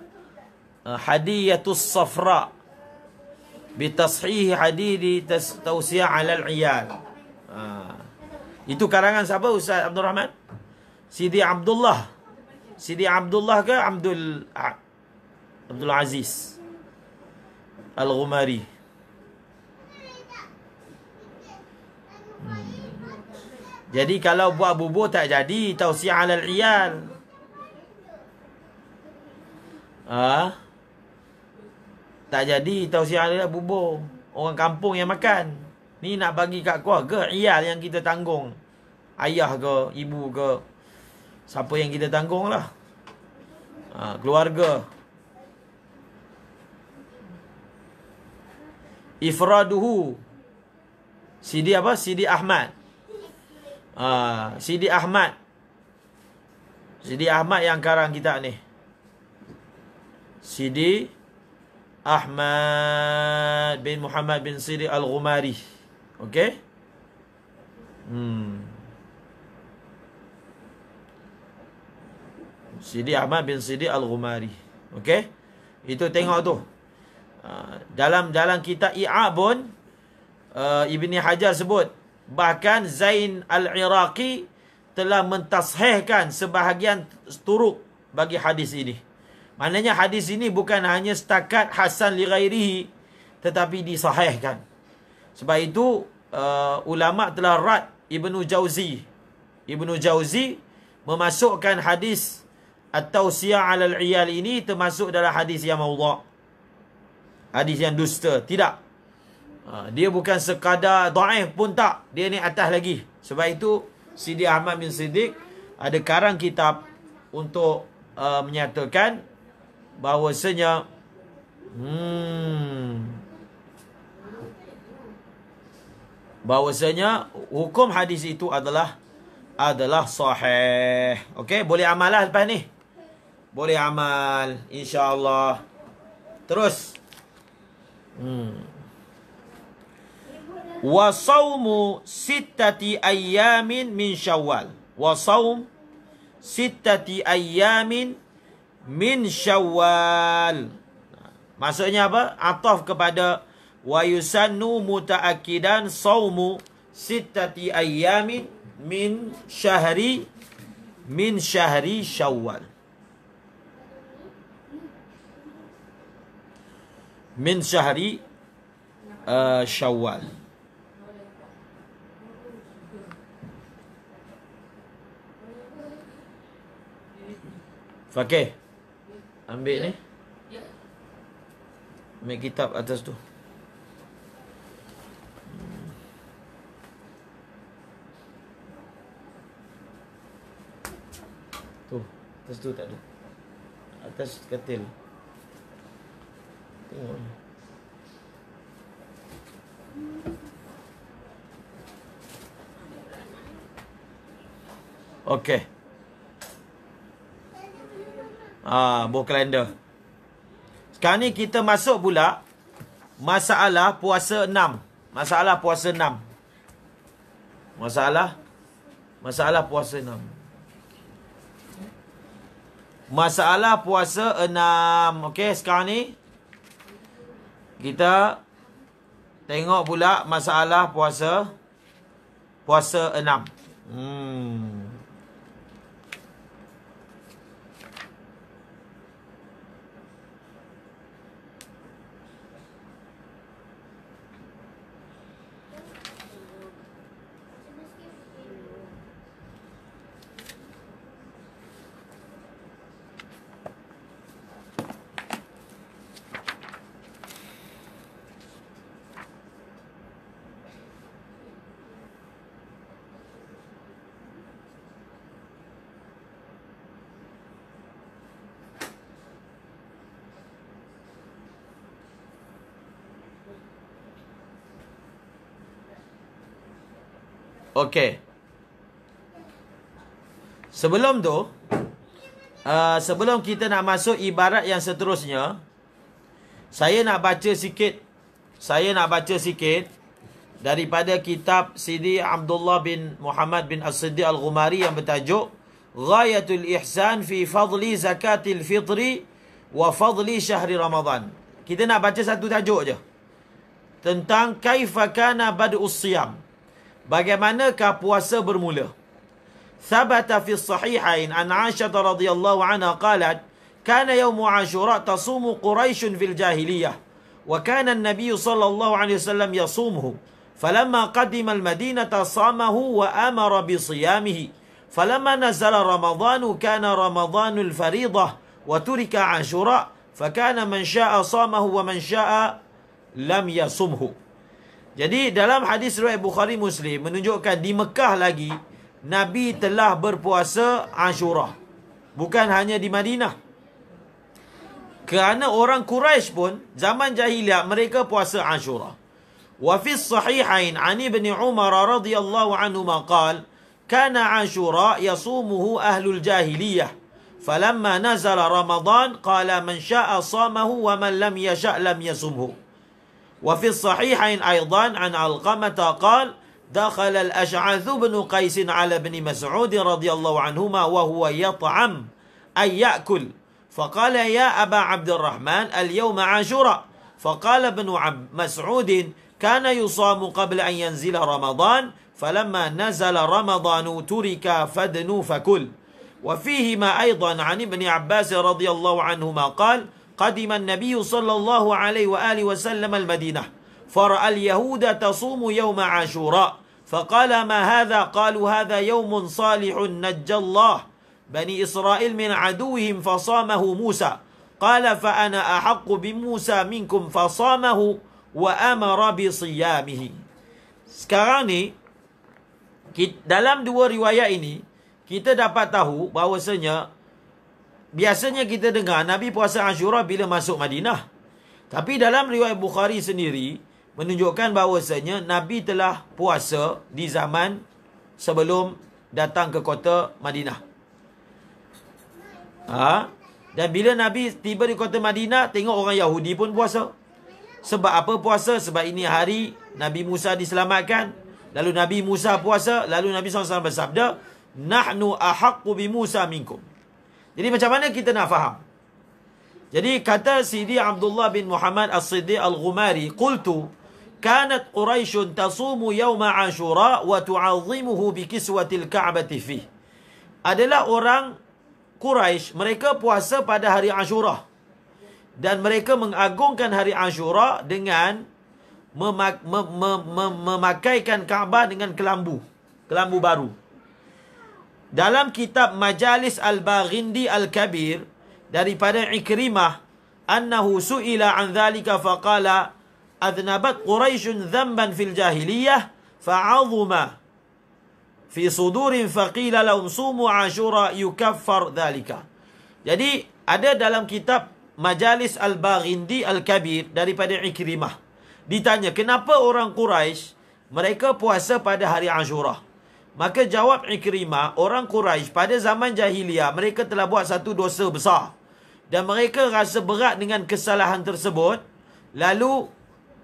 Hadiyatus Safra. Bitashih hadidi tausiah alal iyal. Itu karangan siapa, Ustaz Abdul Rahman? Sidi Abdullah. Sidi Abdullah ke Abdul Aziz Al-Ghumari? Jadi kalau buat bubur tak jadi tausiah alal iyal. Tak jadi tausiah alal bubur. Orang kampung yang makan. Ni nak bagi kat keluarga, iyal yang kita tanggung. Ayah ke, ibu ke, siapa yang kita tanggung lah. Keluarga. Ifraduhu. Sidi apa? Sidi Ahmad. Sidi Ahmad Sidi Ahmad yang karang kita ni. Sidi Ahmad bin Muhammad bin Sidi Al-Ghumari. Okey? Sidi Ahmad bin Sidi Al-Ghumari. Okey? Itu tengok tu. Dalam kitab I'ab pun Ibni Hajar sebut, bahkan Zain Al-Iraqi telah mentashihkan sebahagian turuk bagi hadis ini. Maknanya hadis ini bukan hanya setakat hasan li ghairihi, tetapi disahihkan. Sebab itu ulama telah rad Ibnu Jauzi. Ibnu Jauzi memasukkan hadis at-tawsiyah 'ala al-'iyal ini termasuk dalam hadis yang maudhu'. Hadis yang dusta. Tidak. Dia bukan sekadar dhaif pun tak. Dia ni atas lagi. Sebab itu Sidi Ahmad bin Siddiq ada karang kitab untuk menyatakan bahawasanya hukum hadis itu adalah sahih. Okey, boleh amal lah lepas ni. Boleh amal, insya-Allah. Terus. Wa saumu sittati ayyamin min Syawal. Wa saum sittati ayyamin min Syawal. Maksudnya apa? Ataf kepada wa yusannu muta'akkidan saumu sittati ayyamin min syahri Syawal. Min syahri Syawal. Fakih, ambil ni. Ambil kitab atas tu. Tu, atas tu tak ada. Atas katil. Tengok ni. Okey. Buah kalender. Sekarang ni kita masuk pula masalah puasa 6. Masalah puasa 6. Masalah puasa 6. Masalah puasa 6. Okey, sekarang ni kita tengok pula masalah puasa 6. Okey. Sebelum tu, sebelum kita nak masuk ibarat yang seterusnya, saya nak baca sikit daripada kitab Sidi Abdullah bin Muhammad bin As-Siddiq Al-Ghumari yang bertajuk Ghayatul Ihsan fi Fadli Zakatil Fitri wa Fadli Syahri Ramadan. Kita nak baca satu tajuk je. Tentang kaifa kana bad'us siyam. Bagaimanakah puasa bermula? Thabata fi sahihain an Aisyah radhiyallahu anha qalat, kana yawm Ashura tasumu Quraisy fil jahiliyah wa kana an-nabiy sallallahu alaihi wasallam yasumuhu. Falamma qadima al-Madinata samahu wa amara bi siyamihi. Falamma nazala Ramadan kana Ramadanul fariidah wa turika Ashura, fakana man syaa'a samahu wa man syaa'a lam yasumhu. Jadi dalam hadis riwayat Bukhari Muslim menunjukkan di Mekah lagi Nabi telah berpuasa Ashura. Bukan hanya di Madinah. Kerana orang Quraisy pun zaman jahiliah mereka puasa Ashura. Wa fi sahihain an Ibn Umar radhiyallahu anhu qala kana Ashura yasumuhu ahlul jahiliyah. Falamma nazala Ramadan qala man syaa samahu wa man lam yasha' lam yasumhu. Wa fi as-sahihain aidan an Alqamah qala دخل الأشعث بن قيس على ابن مسعود رضي الله عنهما وهو يطعم أي يأكل فقال يا أبا عبد الرحمن اليوم عاشوراء فقال ابن مسعود كان يصام قبل أن ينزل رمضان فلما نزل رمضان ترك فادنوا فكل. وفيهما أيضا عن ابن عباس رضي الله عنهما قال قدم النبي صلى الله عليه وآله وسلم المدينة فرأى اليهود تصوم يوم عاشوراء فقال ما هذا قالوا هذا يوم صالح نجى الله بني إسرائيل من عدوهم فصامه موسى قال فأنا أحق بموسى منكم فصامه وأمر بصيامه. Sekarang ni dalam dua riwayat ini kita dapat tahu bahawasanya biasanya kita dengar Nabi puasa Ashura bila masuk Madinah. Tapi dalam riwayat Bukhari sendiri menunjukkan bahawasanya Nabi telah puasa di zaman sebelum datang ke kota Madinah. Dan bila Nabi tiba di kota Madinah, tengok orang Yahudi pun puasa. Sebab apa puasa? Sebab ini hari Nabi Musa diselamatkan. Lalu Nabi Musa puasa. Lalu Nabi SAW bersabda, Nahnu ahaqqu bi Musa minkum. Jadi macam mana kita nak faham? Jadi kata Sidi Abdullah bin Muhammad As-Siddiq Al-Ghumari, Qultu, Kanat Quraishun tasumu yawma Ashura wa tu'azimuhu bi kiswatil Ka'bati fih. Adalah orang Quraisy, mereka puasa pada hari Ashura. Dan mereka mengagungkan hari Ashura dengan memakaikan Kaabah dengan kelambu baru. Dalam kitab Majalis Al-Baghindi Al-Kabir daripada Ikrimah, annahu su'ila an dhalika faqala أذنبت قريش ذنبا في الجاهلية فعظم في صدور فقيل لهم صوموا عاشوراء يكفر ذلك. Jadi ada dalam kitab Majalis Al-Baghindi Al-Kabir daripada Ikrimah, ditanya kenapa orang Quraisy mereka puasa pada hari Ashura. Maka jawab Ikrimah, orang Quraisy pada zaman jahiliyah mereka telah buat satu dosa besar dan mereka rasa berat dengan kesalahan tersebut. Lalu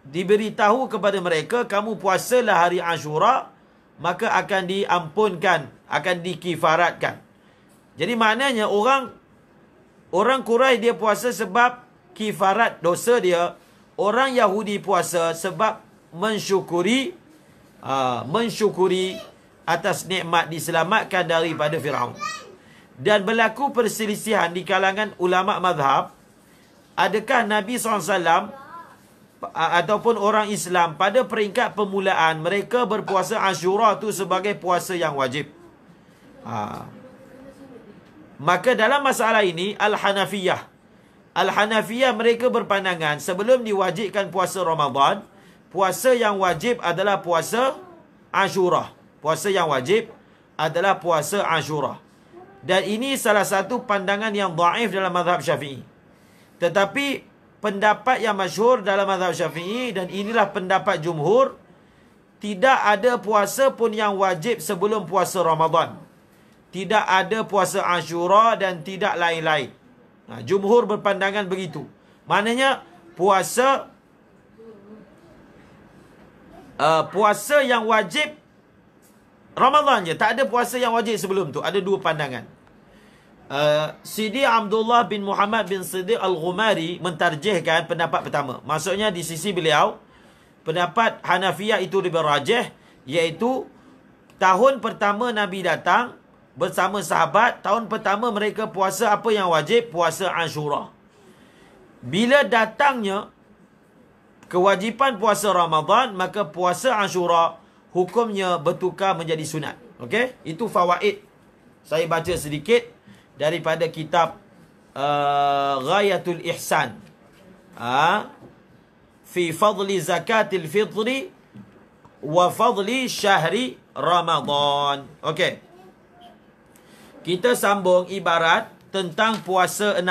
diberitahu kepada mereka, kamu puasalah hari Ashura, maka akan diampunkan, akan dikifaratkan. Jadi maknanya orang Quraisy dia puasa sebab kifarat dosa dia. Orang Yahudi puasa sebab mensyukuri atas nikmat diselamatkan daripada Firaun. Dan berlaku perselisihan di kalangan ulama mazhab, adakah Nabi SAW ataupun orang Islam pada peringkat permulaan mereka berpuasa Ashura tu sebagai puasa yang wajib. Maka dalam masalah ini Al-Hanafiyah mereka berpandangan sebelum diwajibkan puasa Ramadan, puasa yang wajib adalah puasa Ashura. Puasa yang wajib adalah puasa Ashura. Dan ini salah satu pandangan yang dhaif dalam mazhab Syafi'i. Tetapi pendapat yang masyhur dalam mazhab Syafi'i, dan inilah pendapat jumhur, tidak ada puasa pun yang wajib sebelum puasa Ramadan. Tidak ada puasa Ashura dan tidak lain-lain. Jumhur berpandangan begitu. Maknanya puasa yang wajib Ramadan je. Tak ada puasa yang wajib sebelum tu. Ada dua pandangan. Sidi Abdullah bin Muhammad bin Siddiq Al-Ghumari mentarjihkan pendapat pertama. Maksudnya di sisi beliau, pendapat Hanafiyah itu lebih rajih, iaitu tahun pertama Nabi datang bersama sahabat, tahun pertama mereka puasa apa yang wajib? Puasa Ashura. Bila datangnya kewajipan puasa Ramadan, maka puasa Ashura hukumnya bertukar menjadi sunat. Okey? Itu fawaid. Saya baca sedikit daripada kitab Ghayatul Ihsan fi fadli zakatil fitri wa fadli syahri Ramadan. Okey. Kita sambung ibarat tentang puasa 6.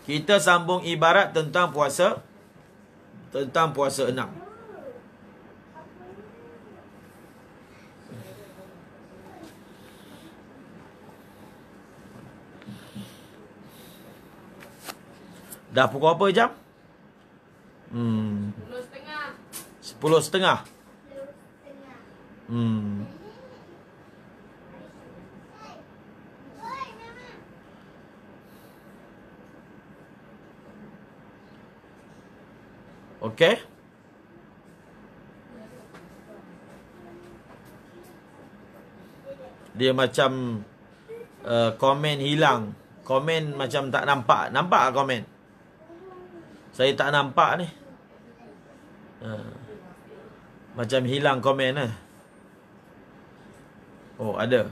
Kita sambung ibarat tentang puasa 6. Dah pukul apa jam? 10.30. Okey. Dia macam komen hilang. Komen macam tak nampak. Nampak komen? Saya tak nampak ni. Macam hilang komen lah. Oh, ada.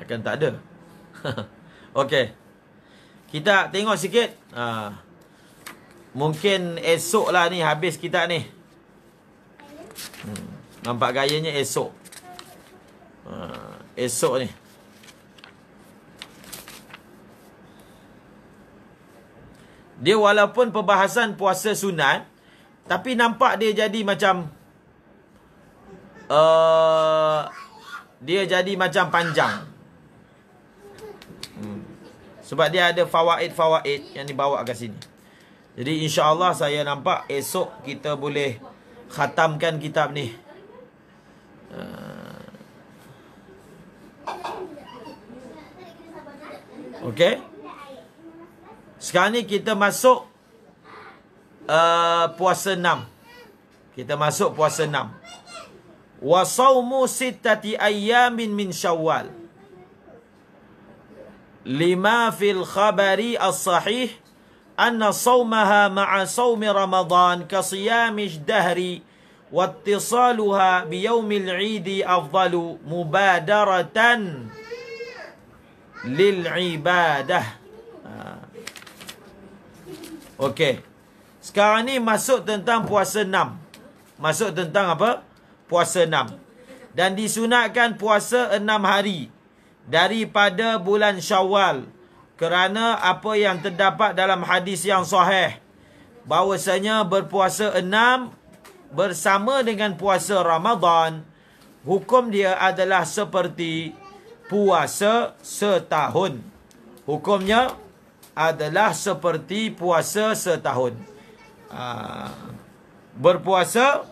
Akan tak ada. Okey. Kita tengok sikit. Mungkin esok lah ni habis kita ni. Nampak gayanya esok. Esok ni. Dia walaupun perbahasan puasa sunat, tapi nampak dia jadi macam dia jadi macam panjang. Sebab dia ada fawaid-fawaid yang dibawa ke sini. Jadi insya-Allah saya nampak esok kita boleh khatamkan kitab ni. Okey. Sekarang ni kita masuk puasa 6. Kita masuk puasa 6. Wa saumu sittati ayyamin min Syawal. Lima fil khabari as-sahih anna sawmaha ma'a sawmi Ramadan ka siyamish dahri wa ittisaluha bi yaumil 'idi afdalu mubadaratan lil ibadah. Okey. Sekarang ni masuk tentang puasa 6. Masuk tentang apa? Puasa 6. Dan disunatkan puasa 6 hari daripada bulan Syawal, kerana apa yang terdapat dalam hadis yang sahih bahwasanya berpuasa 6 bersama dengan puasa Ramadan, hukum dia adalah seperti puasa setahun. Hukumnya adalah seperti puasa setahun. Berpuasa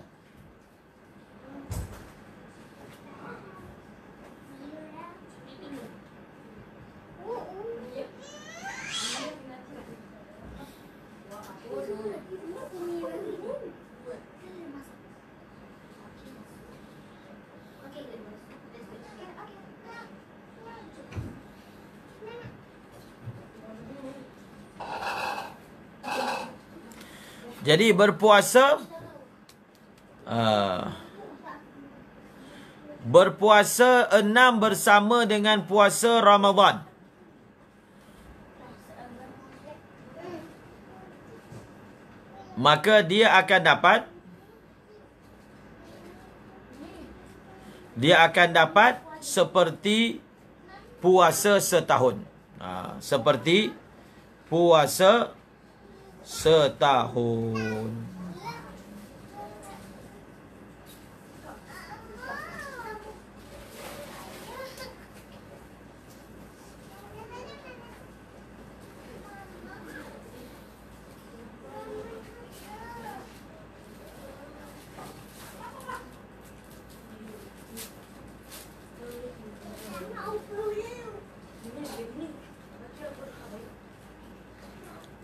jadi berpuasa berpuasa 6 bersama dengan puasa Ramadan. Maka dia akan dapat seperti puasa setahun. Seperti puasa setahun.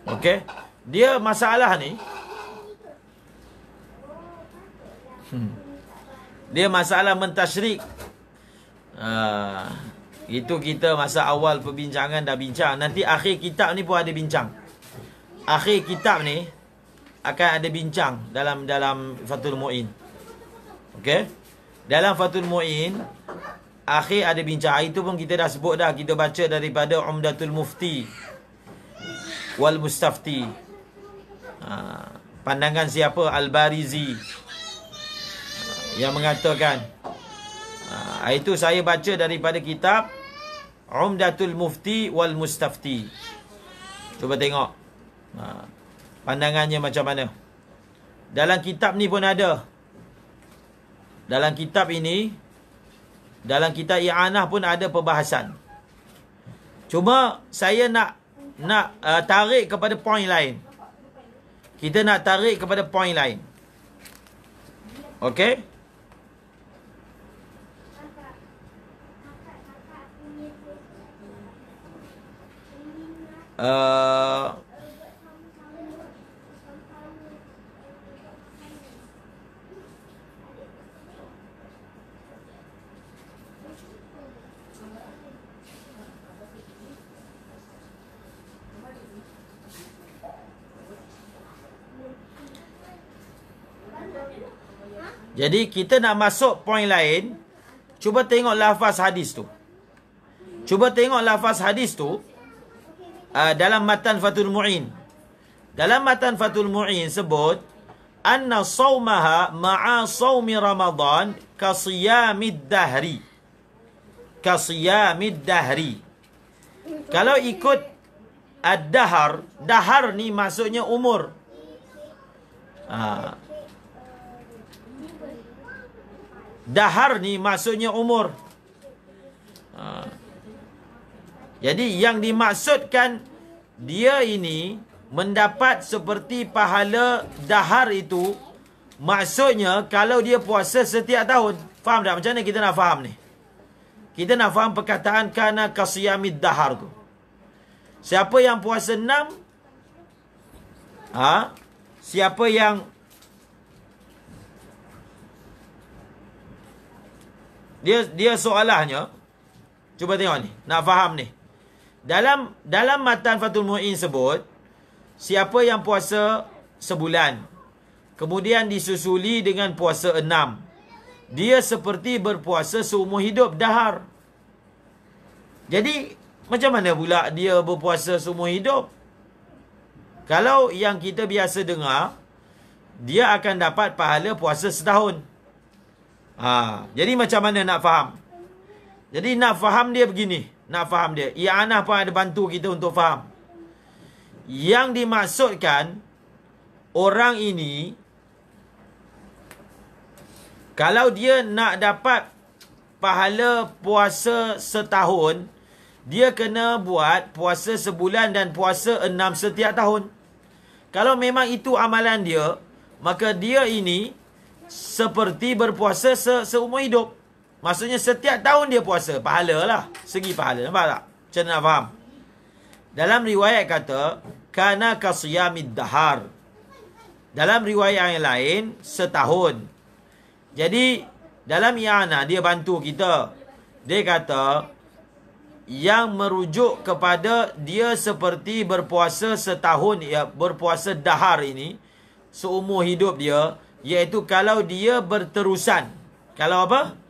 Okey. Dia masalah ni. Dia masalah mentasyrik. Itu kita masa awal perbincangan dah bincang. Nanti akhir kitab ni pun ada bincang. Akhir kitab ni akan ada bincang dalam Fathul Mu'in. Okey. Dalam Fathul Mu'in akhir ada bincang. Itu pun kita dah sebut dah. Kita baca daripada Umdatul Mufti wal Mustafti. Pandangan siapa? Al-Barizi yang mengatakan, itu saya baca daripada kitab Umdatul Mufti wal Mustafti. Cuba tengok. Pandangannya macam mana. Dalam kitab ni pun ada. Dalam kitab ini, dalam kitab I'anah pun ada perbahasan. Cuma saya nak tarik kepada poin lain. Kita nak tarik kepada poin lain. Okey? Jadi kita nak masuk poin lain. Cuba tengok lafaz hadis tu. Cuba tengok lafaz hadis tu dalam matan Fathul Mu'in. Dalam matan Fathul Mu'in sebut anna sawmaha ma'a sawmi Ramadan kasiyamid dahri. Kasiyamid dahri. Kalau ikut ad-dahar, dahar ni maksudnya umur. Dahar ni maksudnya umur. Jadi yang dimaksudkan dia ini mendapat seperti pahala dahar itu, maksudnya kalau dia puasa setiap tahun. Faham tak? Macam mana kita nak faham ni? Kita nak faham perkataan kana kasiyamid dahar tu. Siapa yang puasa 6? Siapa yang Dia soalannya, cuba tengok ni, nak faham ni. Dalam matan Fathul Mu'in sebut, siapa yang puasa sebulan, kemudian disusuli dengan puasa 6, dia seperti berpuasa seumur hidup, dahar. Jadi, macam mana pula dia berpuasa seumur hidup? Kalau yang kita biasa dengar, dia akan dapat pahala puasa setahun. Jadi macam mana nak faham? Jadi nak faham dia begini. Nak faham dia. I'anah pun ada bantu kita untuk faham. Yang dimaksudkan, orang ini, kalau dia nak dapat pahala puasa setahun, dia kena buat puasa sebulan dan puasa 6 setiap tahun. Kalau memang itu amalan dia, maka dia ini seperti berpuasa seumur hidup. Maksudnya setiap tahun dia puasa. Pahala lah. Segi pahala. Nampak tak? Macam nak faham? Dalam riwayat kata, kana kasiyamid dahar. Dalam riwayat yang lain, setahun. Jadi, dalam I'anah, dia bantu kita. Dia kata, yang merujuk kepada dia seperti berpuasa setahun, ya, berpuasa dahar ini, seumur hidup dia, iaitu kalau dia berterusan. Kalau apa?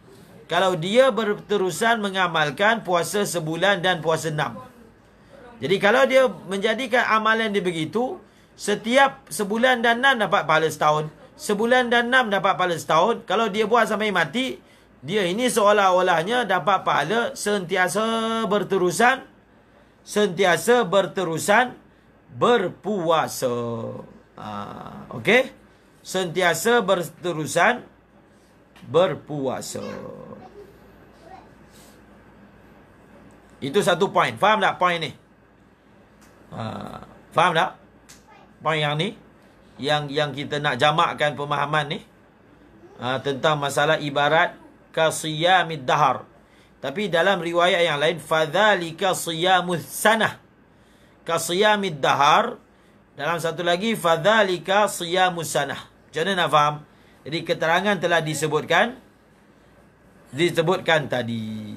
Kalau dia berterusan mengamalkan puasa sebulan dan puasa 6. Jadi kalau dia menjadikan amalan dia begitu, setiap sebulan dan 6 dapat pahala setahun. Sebulan dan 6 dapat pahala setahun. Kalau dia buat sampai mati, dia ini seolah-olahnya dapat pahala sentiasa berterusan. Sentiasa berterusan berpuasa. Okey? Sentiasa berterusan berpuasa. Itu satu poin. Faham tak poin ni? Faham tak? Poin yang ni, yang kita nak jamakkan pemahaman ni, tentang masalah ibarat kasiyamid dahar. Tapi dalam riwayat yang lain, fadzalika siyamus sanah. Kasiyamid dahar. Dalam satu lagi, fadzalika siyamus sanah. Macam mana nak faham? Jadi keterangan telah disebutkan tadi.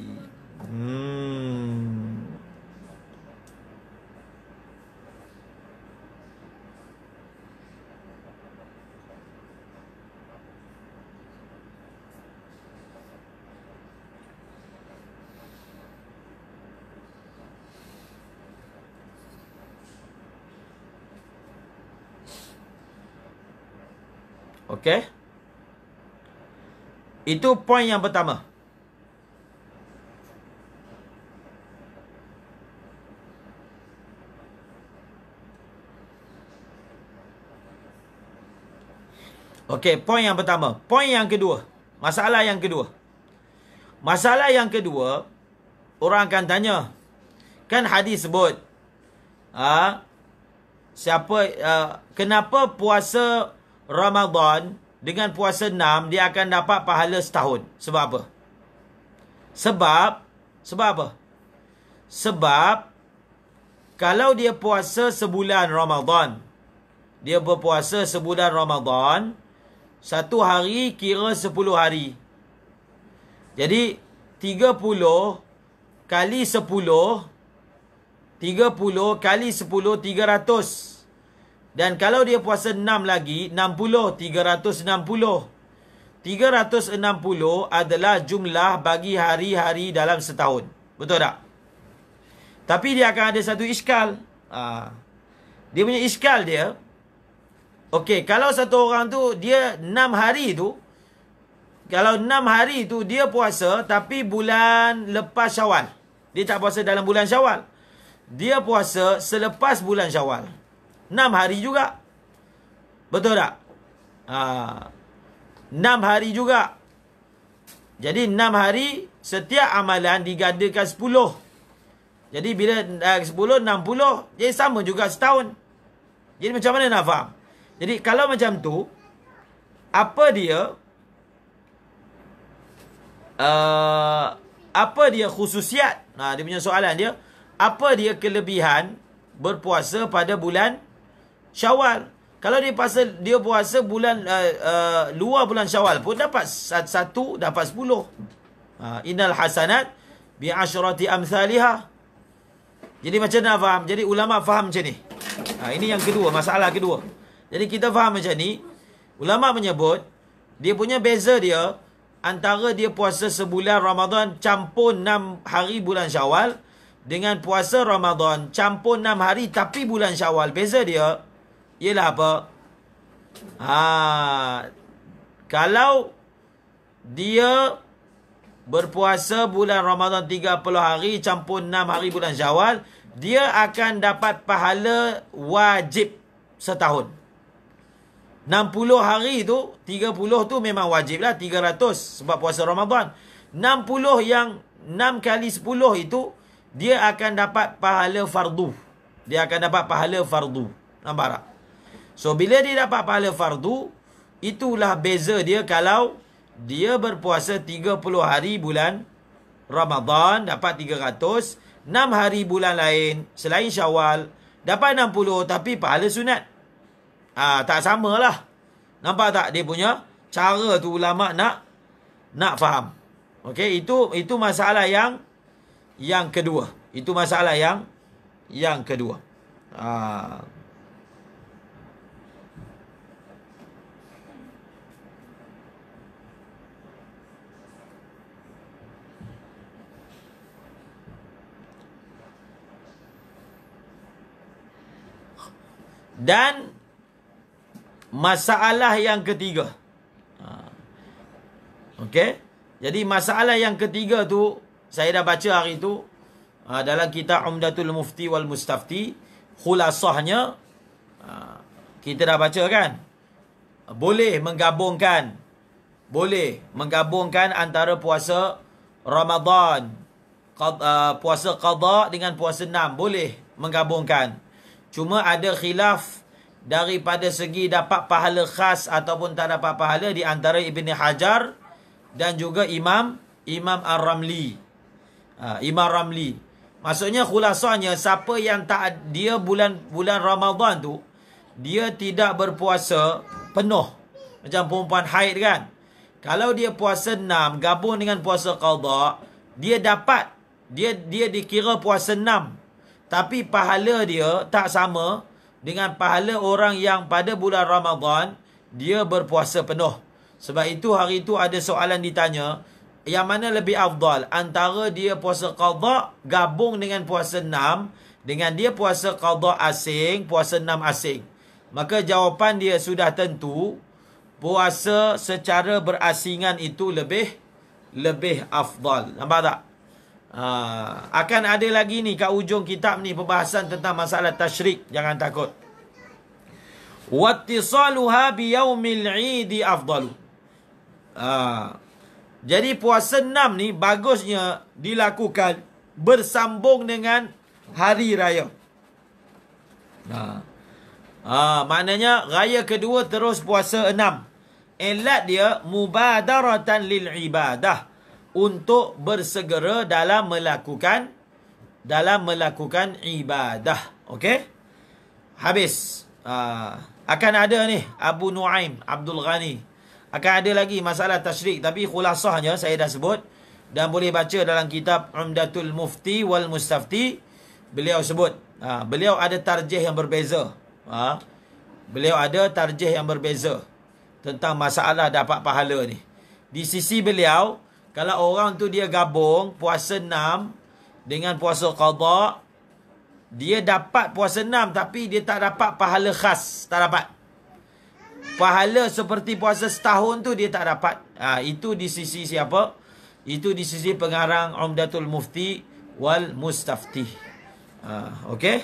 Okey? Itu poin yang pertama. Okey, poin yang pertama. Poin yang kedua. Masalah yang kedua. Masalah yang kedua, orang akan tanya. Kan hadis sebut, kenapa puasa Ramadan dengan puasa 6 dia akan dapat pahala setahun? Sebab apa? Sebab apa? Sebab kalau dia puasa sebulan Ramadan, dia berpuasa sebulan Ramadan, satu hari kira 10 hari. Jadi 30 kali 10, 30 kali 10, 300. Dan kalau dia puasa 6 lagi, 60, 360. 360 adalah jumlah bagi hari-hari dalam setahun. Betul tak? Tapi dia akan ada satu iskal. Dia punya iskal dia, okey, kalau satu orang tu, dia 6 hari tu, kalau 6 hari tu dia puasa, tapi bulan lepas Syawal. Dia tak puasa dalam bulan Syawal. Dia puasa selepas bulan Syawal. 6 hari juga. Betul tak? 6 hari juga. Jadi 6 hari, setiap amalan digandakan 10. Jadi bila 10, 60, jadi sama juga setahun. Jadi macam mana nak faham? Jadi kalau macam tu, apa dia khususiat? Dia punya soalan dia, apa dia kelebihan berpuasa pada bulan Syawal? Kalau dia puasa bulan luar bulan Syawal pun dapat 1, dapat 10. Innal hasanat bi asyrati amsalihah. Jadi macam mana faham? Jadi ulama faham macam ni. Ini yang kedua, masalah kedua. Jadi kita faham macam ni. Ulama menyebut, dia punya beza dia antara dia puasa sebulan Ramadan campur 6 hari bulan Syawal dengan puasa Ramadan campur 6 hari tapi bulan Syawal. Beza dia ialah apa? Kalau dia berpuasa bulan Ramadan 30 hari campur 6 hari bulan Syawal, dia akan dapat pahala wajib setahun. 60 hari tu, 30 tu memang wajib lah, 300 sebab puasa Ramadan. 60 yang 6 kali 10 itu, dia akan dapat pahala fardu. Dia akan dapat pahala fardu. Nampak tak? So, bila dia dapat pahala fardu, itulah beza dia kalau dia berpuasa 30 hari bulan Ramadan, dapat 300. 6 hari bulan lain, selain Syawal, dapat 60, tapi pahala sunat. Tak samalah. Nampak tak dia punya cara tu ulama nak faham. Okey, itu masalah yang kedua. Itu masalah yang kedua. Dan masalah yang ketiga. Okey. Jadi masalah yang ketiga tu saya dah baca hari tu dalam kitab Umdatul Mufti wal Mustafti. Khulasahnya kita dah baca kan. Boleh menggabungkan antara puasa Ramadan, puasa qada dengan puasa 6. Boleh menggabungkan. Cuma ada khilaf daripada segi dapat pahala khas ataupun tak dapat pahala di antara Ibn Hajar dan juga Imam Ar-Ramli. Imam Ramli. Maksudnya khulasanya, siapa yang tak, dia bulan Ramadan tu, dia tidak berpuasa penuh. Macam perempuan haid kan. Kalau dia puasa 6 gabung dengan puasa qada, dia dapat, dia dikira puasa 6. Tapi pahala dia tak sama dengan pahala orang yang pada bulan Ramadan dia berpuasa penuh. Sebab itu hari itu ada soalan ditanya, yang mana lebih afdal antara dia puasa qada gabung dengan puasa 6 dengan dia puasa qada asing, puasa 6 asing. Maka jawapan dia sudah tentu, puasa secara berasingan itu lebih afdal. Nampak tak? Akan ada lagi ni kat ujung kitab ni pembahasan tentang masalah tasyrik. Jangan takut. wattisaluha biyaumil 'idi afdalu. Jadi puasa 6 ni bagusnya dilakukan bersambung dengan hari raya. Maknanya raya kedua terus puasa 6. Elat dia mubadaratan lil ibadah, untuk bersegera dalam melakukan ibadah. Okey? Habis. Akan ada ni Abu Nuaim Abdul Ghani. Akan ada lagi masalah tasyrik, tapi khulasahnya saya dah sebut dan boleh baca dalam kitab Umdatul Mufti wal Mustafti. Beliau sebut, beliau ada tarjih yang berbeza. Beliau ada tarjih yang berbeza tentang masalah dapat pahala ni. Di sisi beliau, kalau orang tu dia gabung puasa 6 dengan puasa qada, dia dapat puasa 6 tapi dia tak dapat pahala khas, tak dapat. Pahala seperti puasa setahun tu dia tak dapat. Itu di sisi siapa? Itu di sisi pengarang Umdatul Mufti wal Mustafti. Okey?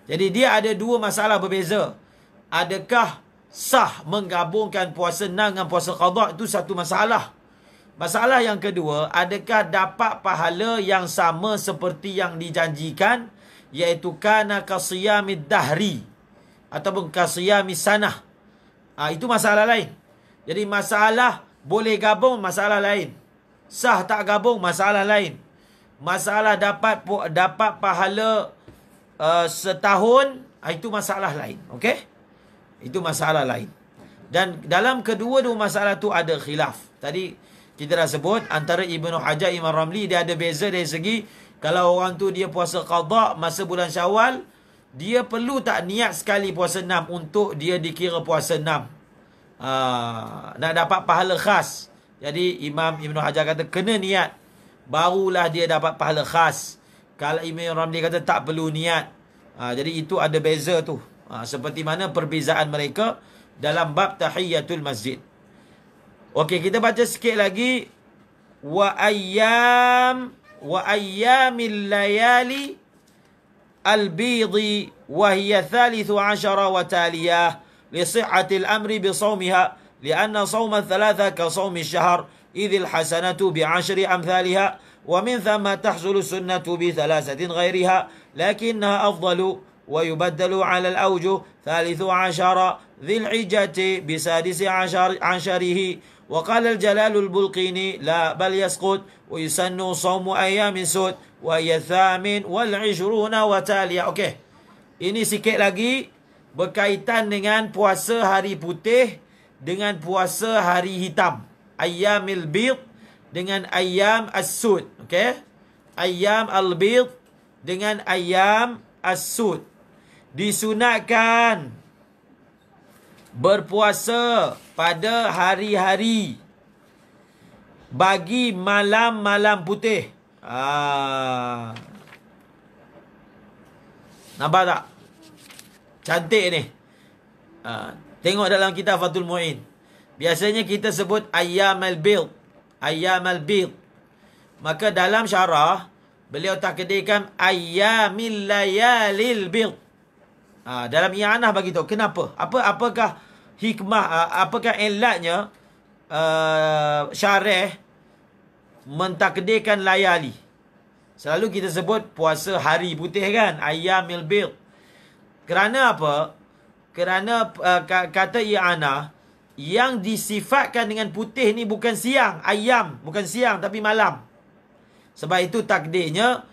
Jadi dia ada dua masalah berbeza. Adakah sah menggabungkan puasa 6 dengan puasa qada? Itu satu masalah. Masalah yang kedua, adakah dapat pahala yang sama seperti yang dijanjikan, iaitu kana kasiyamid dahri ataupun kasiyamid sanah. Itu masalah lain. Jadi masalah boleh gabung, masalah lain. Sah tak gabung, masalah lain. Masalah dapat pahala setahun, itu masalah lain. Okey? Itu masalah lain. Dan dalam kedua-dua masalah tu ada khilaf. Tadi kita dah sebut antara Ibnu Hajar, Imam Ramli, dia ada beza dari segi kalau orang tu dia puasa qada masa bulan Syawal, dia perlu tak niat sekali puasa 6 untuk dia dikira puasa 6. Nak dapat pahala khas. Jadi Imam Ibnu Hajar kata kena niat, barulah dia dapat pahala khas. Kalau Imam Ramli kata tak perlu niat. Jadi itu ada beza tu. Seperti mana perbezaan mereka dalam bab tahiyatul masjid. Okey, kita baca sikit lagi. Wa ayyamil layali al-bidi wa hiya 13 wa taliyah li sihhatil amri bi sawmiha lianna sawma thalatha ka sawmi ash-shahr idh al-hasanatu bi 10 amthaliha wa min thumma tahsulu sunnatu bi thalathatin ghayriha lakinnaha afdalu wa yubaddalu 'ala al-awjuh 13 ذي الحجة بسادس عشره وقال الجلال البلقيني لا بل يسقط ويسن صوم أيام سود وهي 28 وتالية. Okey, ini sikit lagi berkaitan dengan puasa hari putih dengan puasa hari hitam, ayyamil bid dengan ayyam as-sud. Okey, ayyam al-bid dengan ayyam as-sud. Disunatkan berpuasa pada hari-hari bagi malam-malam putih. Nampak tak? Cantik ni. Tengok dalam kitab Fathul Mu'in. Biasanya kita sebut ayyam al-bid. Ayyam al-bid. Maka dalam syarah, beliau takdirkan ayyamil layalil bid. Dalam i'anah bagi tahu kenapa? Apakah hikmah, apakah ilatnya syarih mentakdirkan layali? Selalu kita sebut puasa hari putih kan, ayyamil bid. Kerana apa? Kerana kata i'anah yang disifatkan dengan putih ni bukan siang, ayyam, bukan siang tapi malam. Sebab itu takdirnya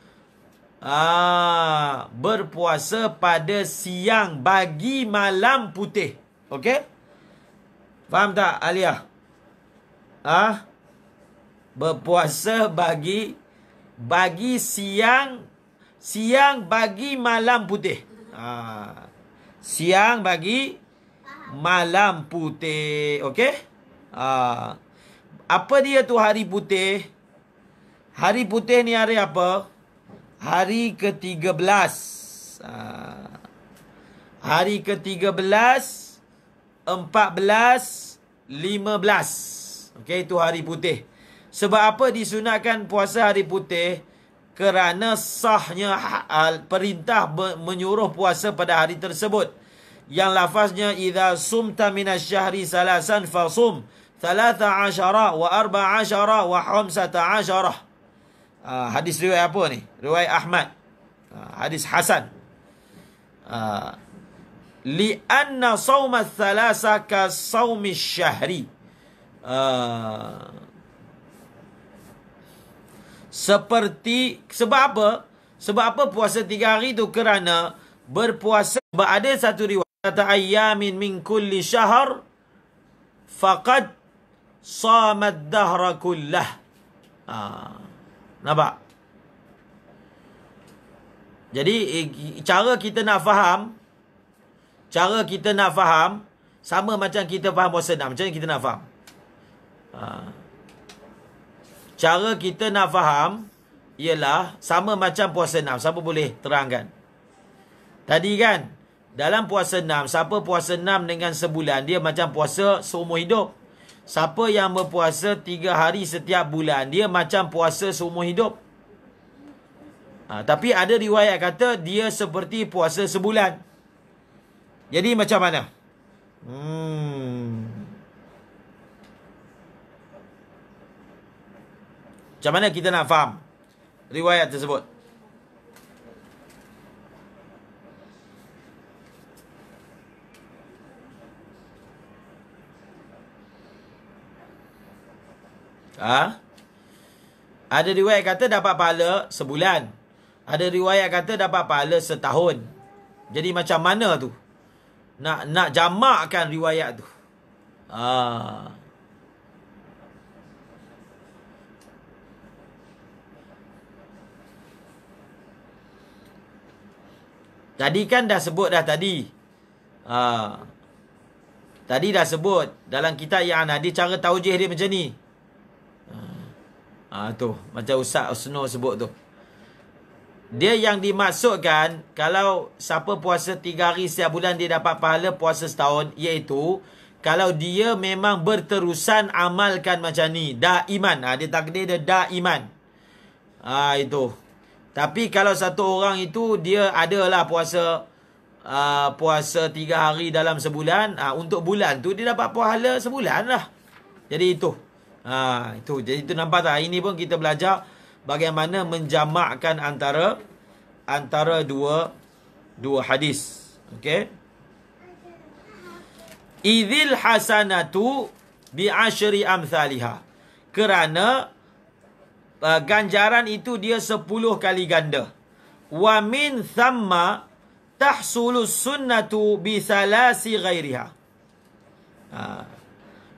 berpuasa pada siang bagi malam putih. Okey? Faham tak, Alia? Berpuasa bagi siang bagi malam putih. Siang bagi malam putih. Okey? Apa dia tu hari putih? Hari putih ni hari apa? Hari ke-13. Hari ke-13, 14, 15. Okey, itu hari putih. Sebab apa disunatkan puasa hari putih? Kerana sahnya perintah menyuruh puasa pada hari tersebut. yang lafaznya idza sumta minasyahri salasan fasum 13 wa 14 wa 15. Hadis riwayat apa ni? Riwayat Ahmad. Hadis hasan. Li'anna sawma thalasa ka sawmi syahri. Sebab apa? Sebab apa puasa 3 hari tu? Kerana berpuasa. Sebab ada satu riwayat ayyamin min kulli syahr faqad samad dahra kullah. Nampak? Jadi cara kita nak faham sama macam kita faham puasa 6. Macam mana kita nak faham? Cara kita nak faham ialah sama macam puasa 6. Siapa boleh terangkan? Tadi kan, dalam puasa 6, siapa puasa 6 dengan sebulan, dia macam puasa seumur hidup. Siapa yang berpuasa 3 hari setiap bulan, dia macam puasa seumur hidup. Tapi ada riwayat kata dia seperti puasa sebulan. Jadi macam mana? Macam mana kita nak faham riwayat tersebut? Ada riwayat kata dapat pahala sebulan. Ada riwayat kata dapat pahala setahun. Jadi macam mana tu? Nak jamakkan riwayat tu. Tadi kan dah sebut dah tadi. Tadi dah sebut dalam kitab yang ada cara taujih dia macam ni. Tu macam Ustaz Usno sebut tu. Dia yang dimaksudkan kalau siapa puasa 3 hari setiap bulan dia dapat pahala puasa setahun, iaitu kalau dia memang berterusan amalkan macam ni, daiman. Dia takdir dia daiman. Itu. Tapi kalau satu orang itu dia adalah puasa 3 hari dalam sebulan, untuk bulan tu dia dapat pahala sebulan lah. Jadi itu. Itu. Jadi itu nampak tak? Ini pun kita belajar bagaimana menjamakkan antara dua hadis. Okey. Idzil hasanatu bi asyri amsalha. Kerana ganjaran itu dia 10 kali ganda. Wa min thamma tahsulu sunnatu bi salasi ghairiha.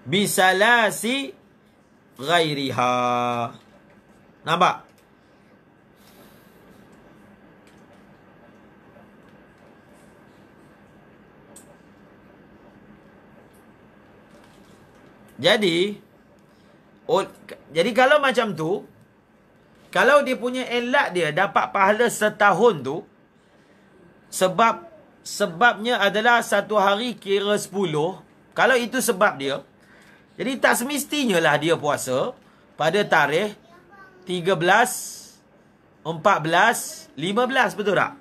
Bi salasi ghairiha. Nampak? Jadi kalau macam tu, kalau dia punya elat dia dapat pahala setahun tu, sebabnya adalah satu hari kira 10. Kalau itu sebab dia, jadi tak semestinya lah dia puasa pada tarikh 13, 14, 15, betul tak?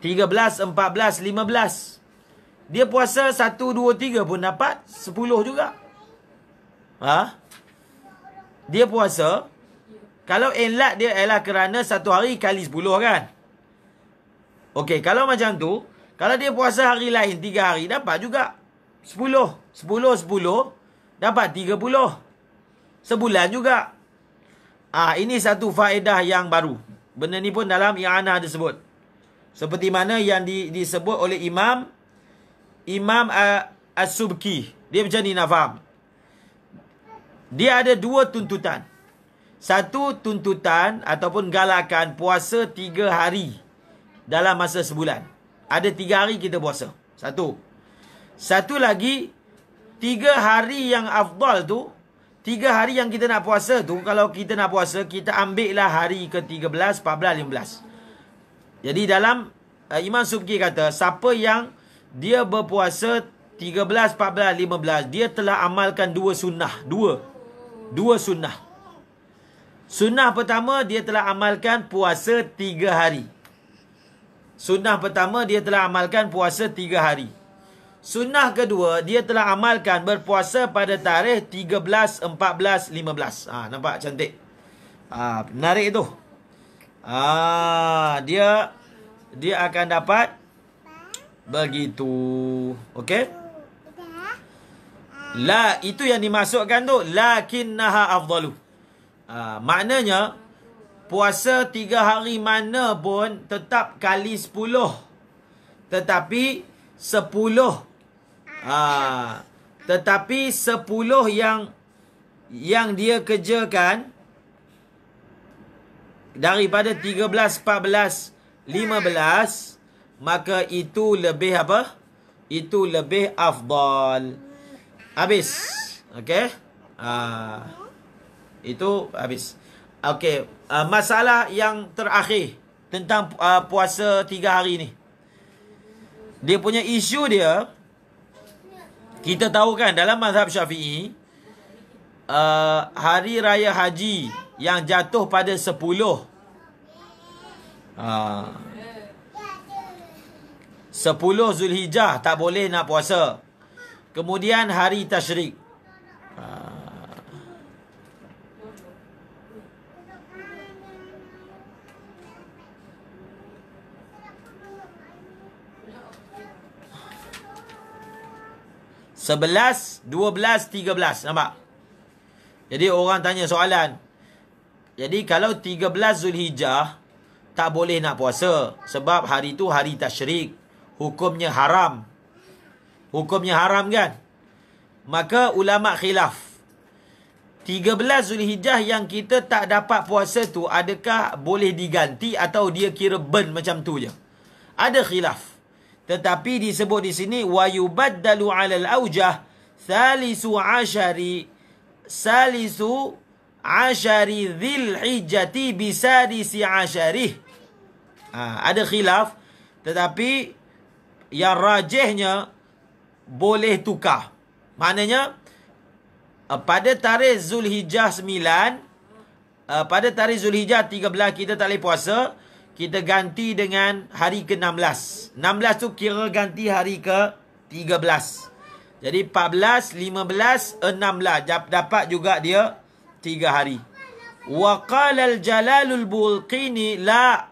13, 14, 15. Dia puasa 1, 2, 3 pun dapat 10 juga. Dia puasa, kalau elat dia ialah kerana satu hari kali 10 kan? Okey, kalau macam tu, kalau dia puasa hari lain 3 hari, dapat juga 10. 10, 10, dapat 30. Sebulan juga. Ini satu faedah yang baru. Benda ni pun dalam i'anah disebut. Seperti mana yang disebut oleh Imam As-Subki. Dia macam ni nak faham. Dia ada 2 tuntutan. Satu tuntutan ataupun galakan puasa 3 hari dalam masa sebulan. Ada 3 hari kita puasa. Satu lagi, 3 hari yang afdal tu, 3 hari yang kita nak puasa tu, kalau kita nak puasa, kita ambil lah hari ke-13, 14, 15. Jadi dalam Imam Subki kata, siapa yang dia berpuasa 13, 14, 15, dia telah amalkan 2 sunnah. Dua sunnah. Sunnah pertama, dia telah amalkan puasa 3 hari. Sunnah pertama, dia telah amalkan puasa 3 hari. Sunnah kedua, dia telah amalkan berpuasa pada tarikh 13, 14, 15. Nampak cantik? Menarik tu. Dia akan dapat begitu. Okey? La, itu yang dimasukkan tu. Lakinnaha afdalu. Maknanya, puasa 3 hari mana pun tetap kali 10. Tetapi 10. Tetapi 10 yang dia kerjakan daripada 13, 14, 15, maka itu lebih apa? Itu lebih afdal. Habis. Okey? Itu habis. Okey. Masalah yang terakhir tentang puasa 3 hari ni. Dia punya isu dia, kita tahu kan dalam mazhab Syafi'i, hari raya haji yang jatuh pada 10 Zulhijjah tak boleh nak puasa. Kemudian hari tasyrik. Sebelas, 12, 13. Nampak? Jadi orang tanya soalan. Jadi kalau 13 Zulhijjah tak boleh nak puasa. Sebab hari tu hari tasyrik. Hukumnya haram. Hukumnya haram kan? Maka ulama khilaf. 13 Zulhijjah yang kita tak dapat puasa tu, adakah boleh diganti atau dia kira burn macam tu je? Ada khilaf. Tetapi disebut di sini wa yubaddalu 'alal aujah salisu ashari dzil hijjati bisadisi asharih. Ada khilaf, tetapi yang rajihnya boleh tukar. Maknanya pada tarikh Zulhijjah 9, pada tarikh Zulhijjah 13 kita tak boleh puasa, kita ganti dengan hari ke-16. 16 tu kira ganti hari ke-13. Jadi 14, 15, 16. Dapat juga dia 3 hari. Wa qala al-Jalalul Bulqini la.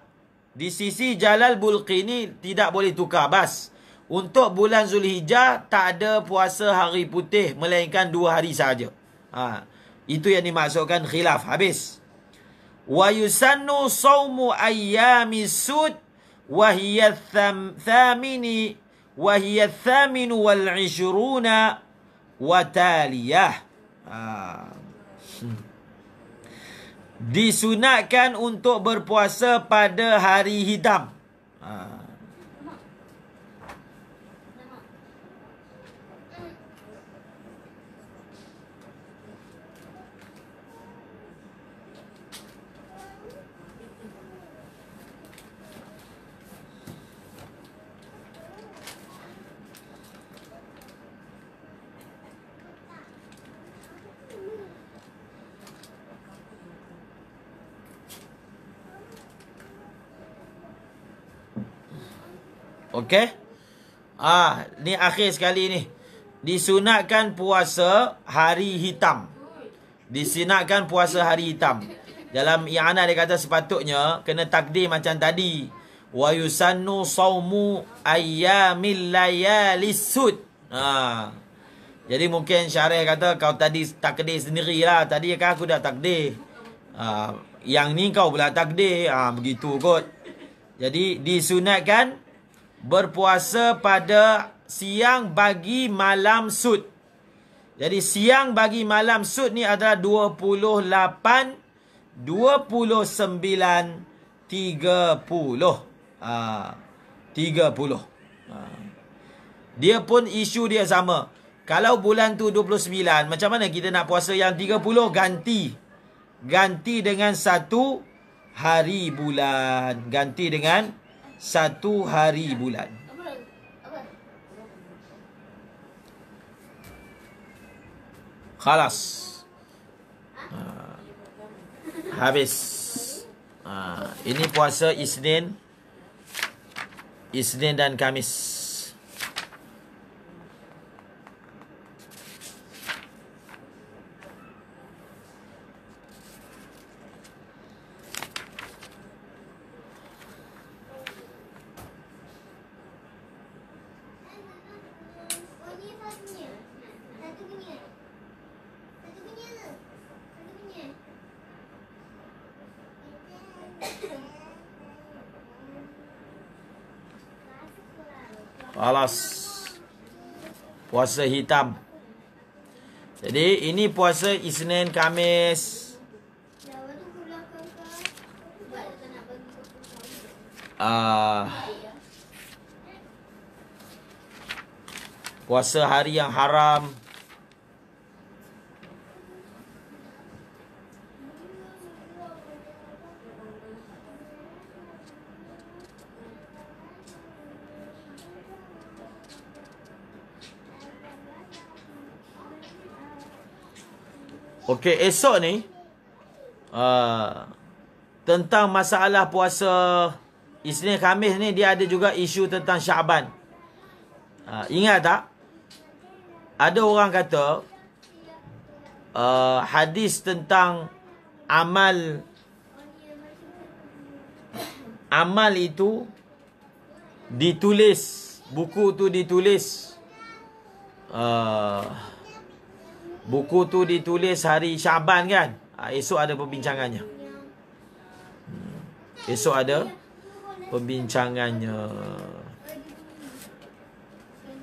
Di sisi Jalal Bulqini tidak boleh tukar. Bas. Untuk bulan Zulhijjah tak ada puasa hari putih, melainkan 2 hari sahaja. Itu yang dimaksudkan khilaf. Habis. Wa yusannu sawmu ayyami sud wa hiya thamini wa hiya thaminu wal 'ishruna wa taliyah. Disunatkan untuk berpuasa pada hari hitam. Okey. Ni akhir sekali ni. Disunatkan puasa hari hitam. Disunatkan puasa hari hitam. Dalam i'anah dia kata sepatutnya kena takdir macam tadi. Wa yusannu saumu ayyamil layalis sud. Jadi mungkin syarih kata kau tadi takdir sendirilah. Tadi kan aku dah takdir. Yang ni kau pula takdir. Begitu kot. Jadi disunatkan berpuasa pada siang bagi malam sud. Jadi siang bagi malam sud ni adalah 28, 29, 30. 30. Dia pun isu dia sama. Kalau bulan tu 29, macam mana kita nak puasa yang 30? Ganti dengan 1 hari bulan. Ganti dengan 1 hari bulan. Khalas. Habis. Ini puasa Isnin Isnin dan Khamis. Alas. Puasa hitam. Jadi ini puasa Isnin, Khamis. Puasa hari yang haram. Okey, esok ni tentang masalah puasa Isnin Khamis ni, dia ada juga isu tentang Syaban. Ingat tak? Ada orang kata hadis tentang amal itu ditulis, buku tu ditulis buku tu ditulis hari Syaban kan? Esok ada perbincangannya. Esok ada perbincangannya.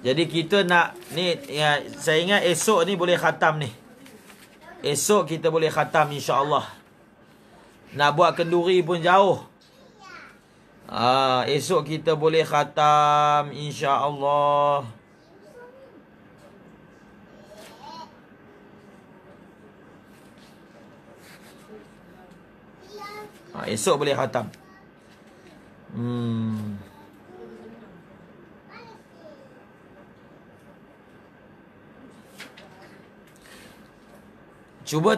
Jadi kita nak ni ya, saya ingat esok ni boleh khatam ni. Esok kita boleh khatam insya-Allah. Nak buat kenduri pun jauh. Esok kita boleh khatam insya-Allah. Esok boleh khatam. Cuba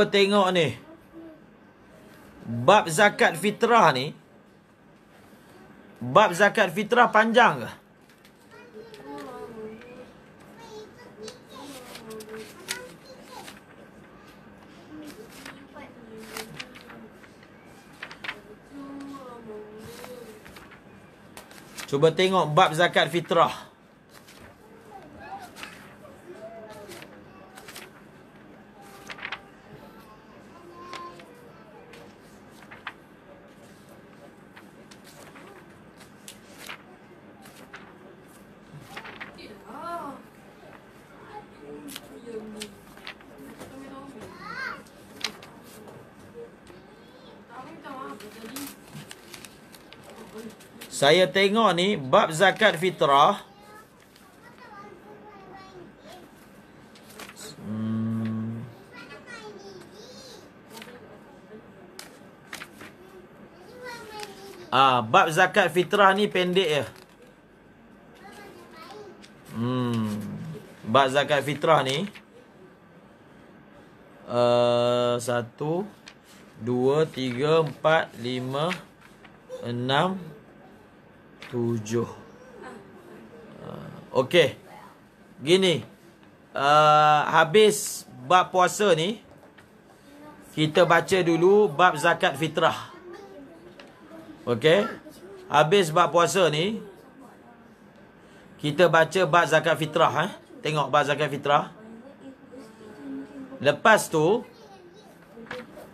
tengok ni. Bab zakat fitrah ni. Bab zakat fitrah panjang ke? Cuba tengok bab zakat fitrah. Saya tengok ni bab zakat fitrah. Bab zakat fitrah ni pendek ya. Bab zakat fitrah ni 1 2 3 4 5 6 7. Okey. Gini. Habis bab puasa ni, kita baca dulu bab zakat fitrah. Okey. Habis bab puasa ni, kita baca bab zakat fitrah. Tengok bab zakat fitrah. Lepas tu,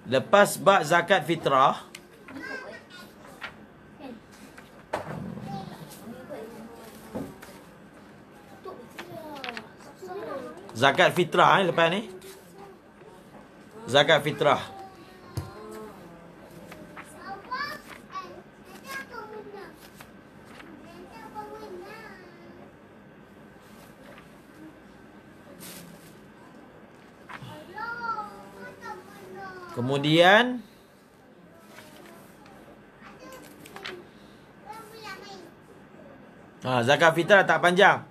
lepas bab zakat fitrah, zakat fitrah lepas ni. Zakat fitrah. Kemudian zakat fitrah tak panjang.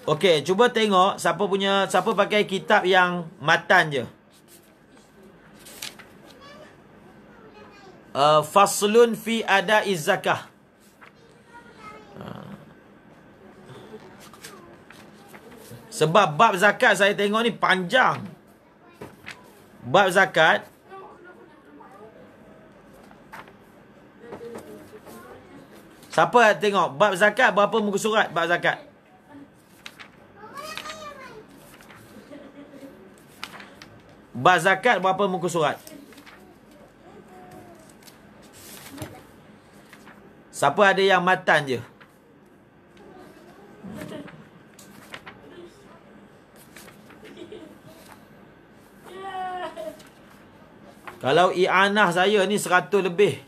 Okey, cuba tengok siapa pakai kitab yang matan je. faslun fi ada'iz zakah. Sebab bab zakat saya tengok ni panjang. Bab zakat siapa tengok bab zakat berapa muka surat bab zakat? Bab zakat berapa muka surat? Siapa ada yang matan je? Kalau i'anah saya ni 100 lebih.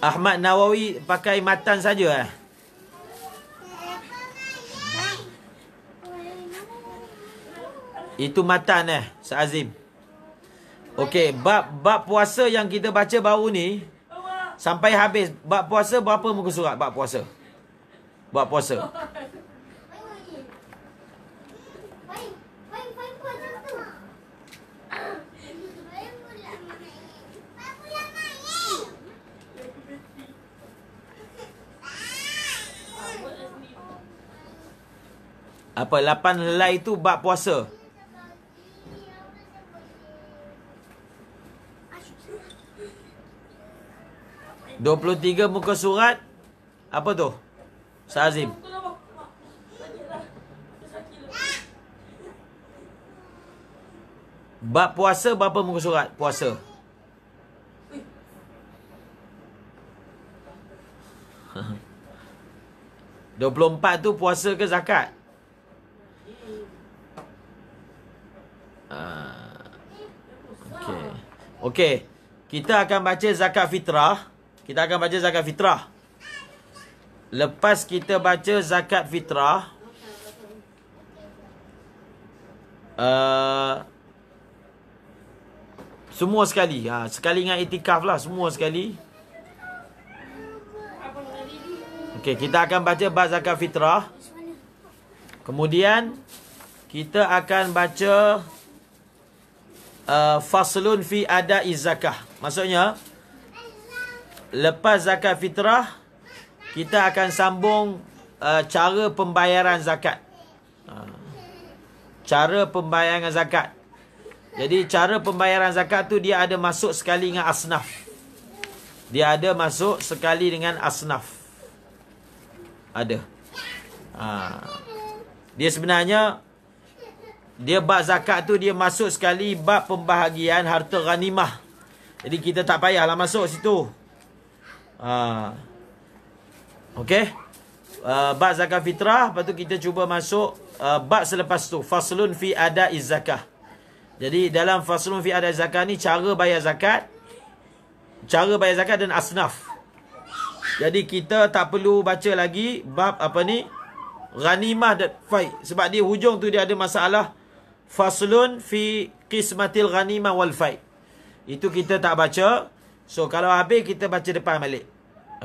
Ahmad Nawawi pakai matan saja Itu matan Sa'azim. Okey, bab puasa yang kita baca baru ni sampai habis. Bab puasa berapa muka surat bab puasa? Bab puasa. Apa 8 helai tu bab puasa. $23 muka surat. Apa tu? Sa'azim. Bab puasa berapa muka surat? Puasa. $24 tu puasa ke zakat? Okey. Kita akan baca zakat fitrah. Lepas kita baca zakat fitrah, semua sekali. Sekali dengan itikaf lah. Semua sekali. Okey, kita akan baca bab zakat fitrah. Kemudian kita akan baca faslun fi ada'iz zakah. Maksudnya lepas zakat fitrah kita akan sambung cara pembayaran zakat. Cara pembayaran zakat. Jadi cara pembayaran zakat tu dia ada masuk sekali dengan asnaf. Ada. Dia sebenarnya dia bab zakat tu dia masuk sekali bab pembahagian harta ghanimah. Jadi kita tak payahlah masuk situ. Okey. Bab zakat fitrah, lepas tu kita cuba masuk bab selepas tu, faslun fi ada'iz zakah. Jadi dalam faslun fi ada'iz zakah ni cara bayar zakat dan asnaf. Jadi kita tak perlu baca lagi bab ghanimah dan fai, sebab dia hujung tu dia ada masalah faslun fi qismatil ghanimah wal fai. Itu kita tak baca. So kalau habis kita baca depan balik.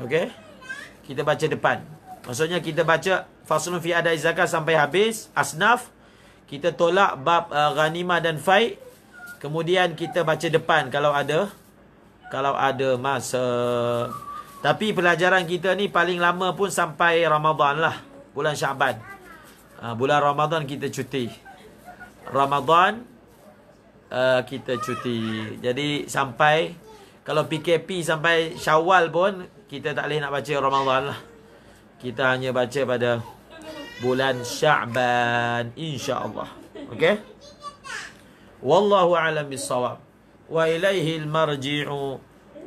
Okey? Kita baca depan. Maksudnya kita baca faslun fi ada'iz zakah sampai habis asnaf. Kita tolak bab ghanimah dan fai. Kemudian kita baca depan kalau ada masa. Tapi pelajaran kita ni paling lama pun sampai Ramadan lah. Bulan Syaban. Bulan Ramadan kita cuti. Kita cuti. Jadi sampai kalau PKP sampai Syawal pun kita tak boleh nak baca Ramadan lah. Kita hanya baca pada bulan Syaban insya-Allah. Okey? Wallahu a'lam bis-shawab. Wa ilaihi al-marji'u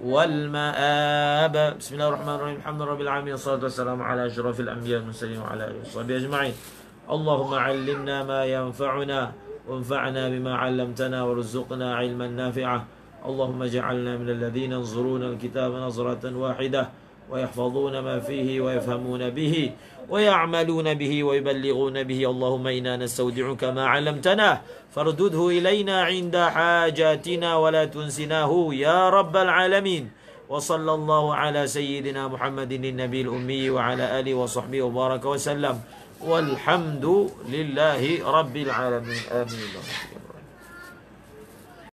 wal ma'ab. Bismillahirrahmanirrahim. Alhamdulillahirabbil alamin. Wassalatu wassalamu ala asyrafil anbiya'i wal mursalin wa ala alihi washabbihi ajma'in. Allahumma 'allimna ma yanfa'una وانفعنا بما علمتنا وارزقنا علما نافعا. اللهم اجعلنا من الذين ينظرون الكتاب نظرة واحدة ويحفظون ما فيه ويفهمون به ويعملون به ويبلغون به. اللهم إنا نستودعك ما علمتنا فاردده إلينا عند حاجاتنا ولا تنسناه يا رب العالمين. وصلى الله على سيدنا محمد النبي الأمي وعلى آله وصحبه وبارك وسلم. والحمد لله رب العالمين. آمين.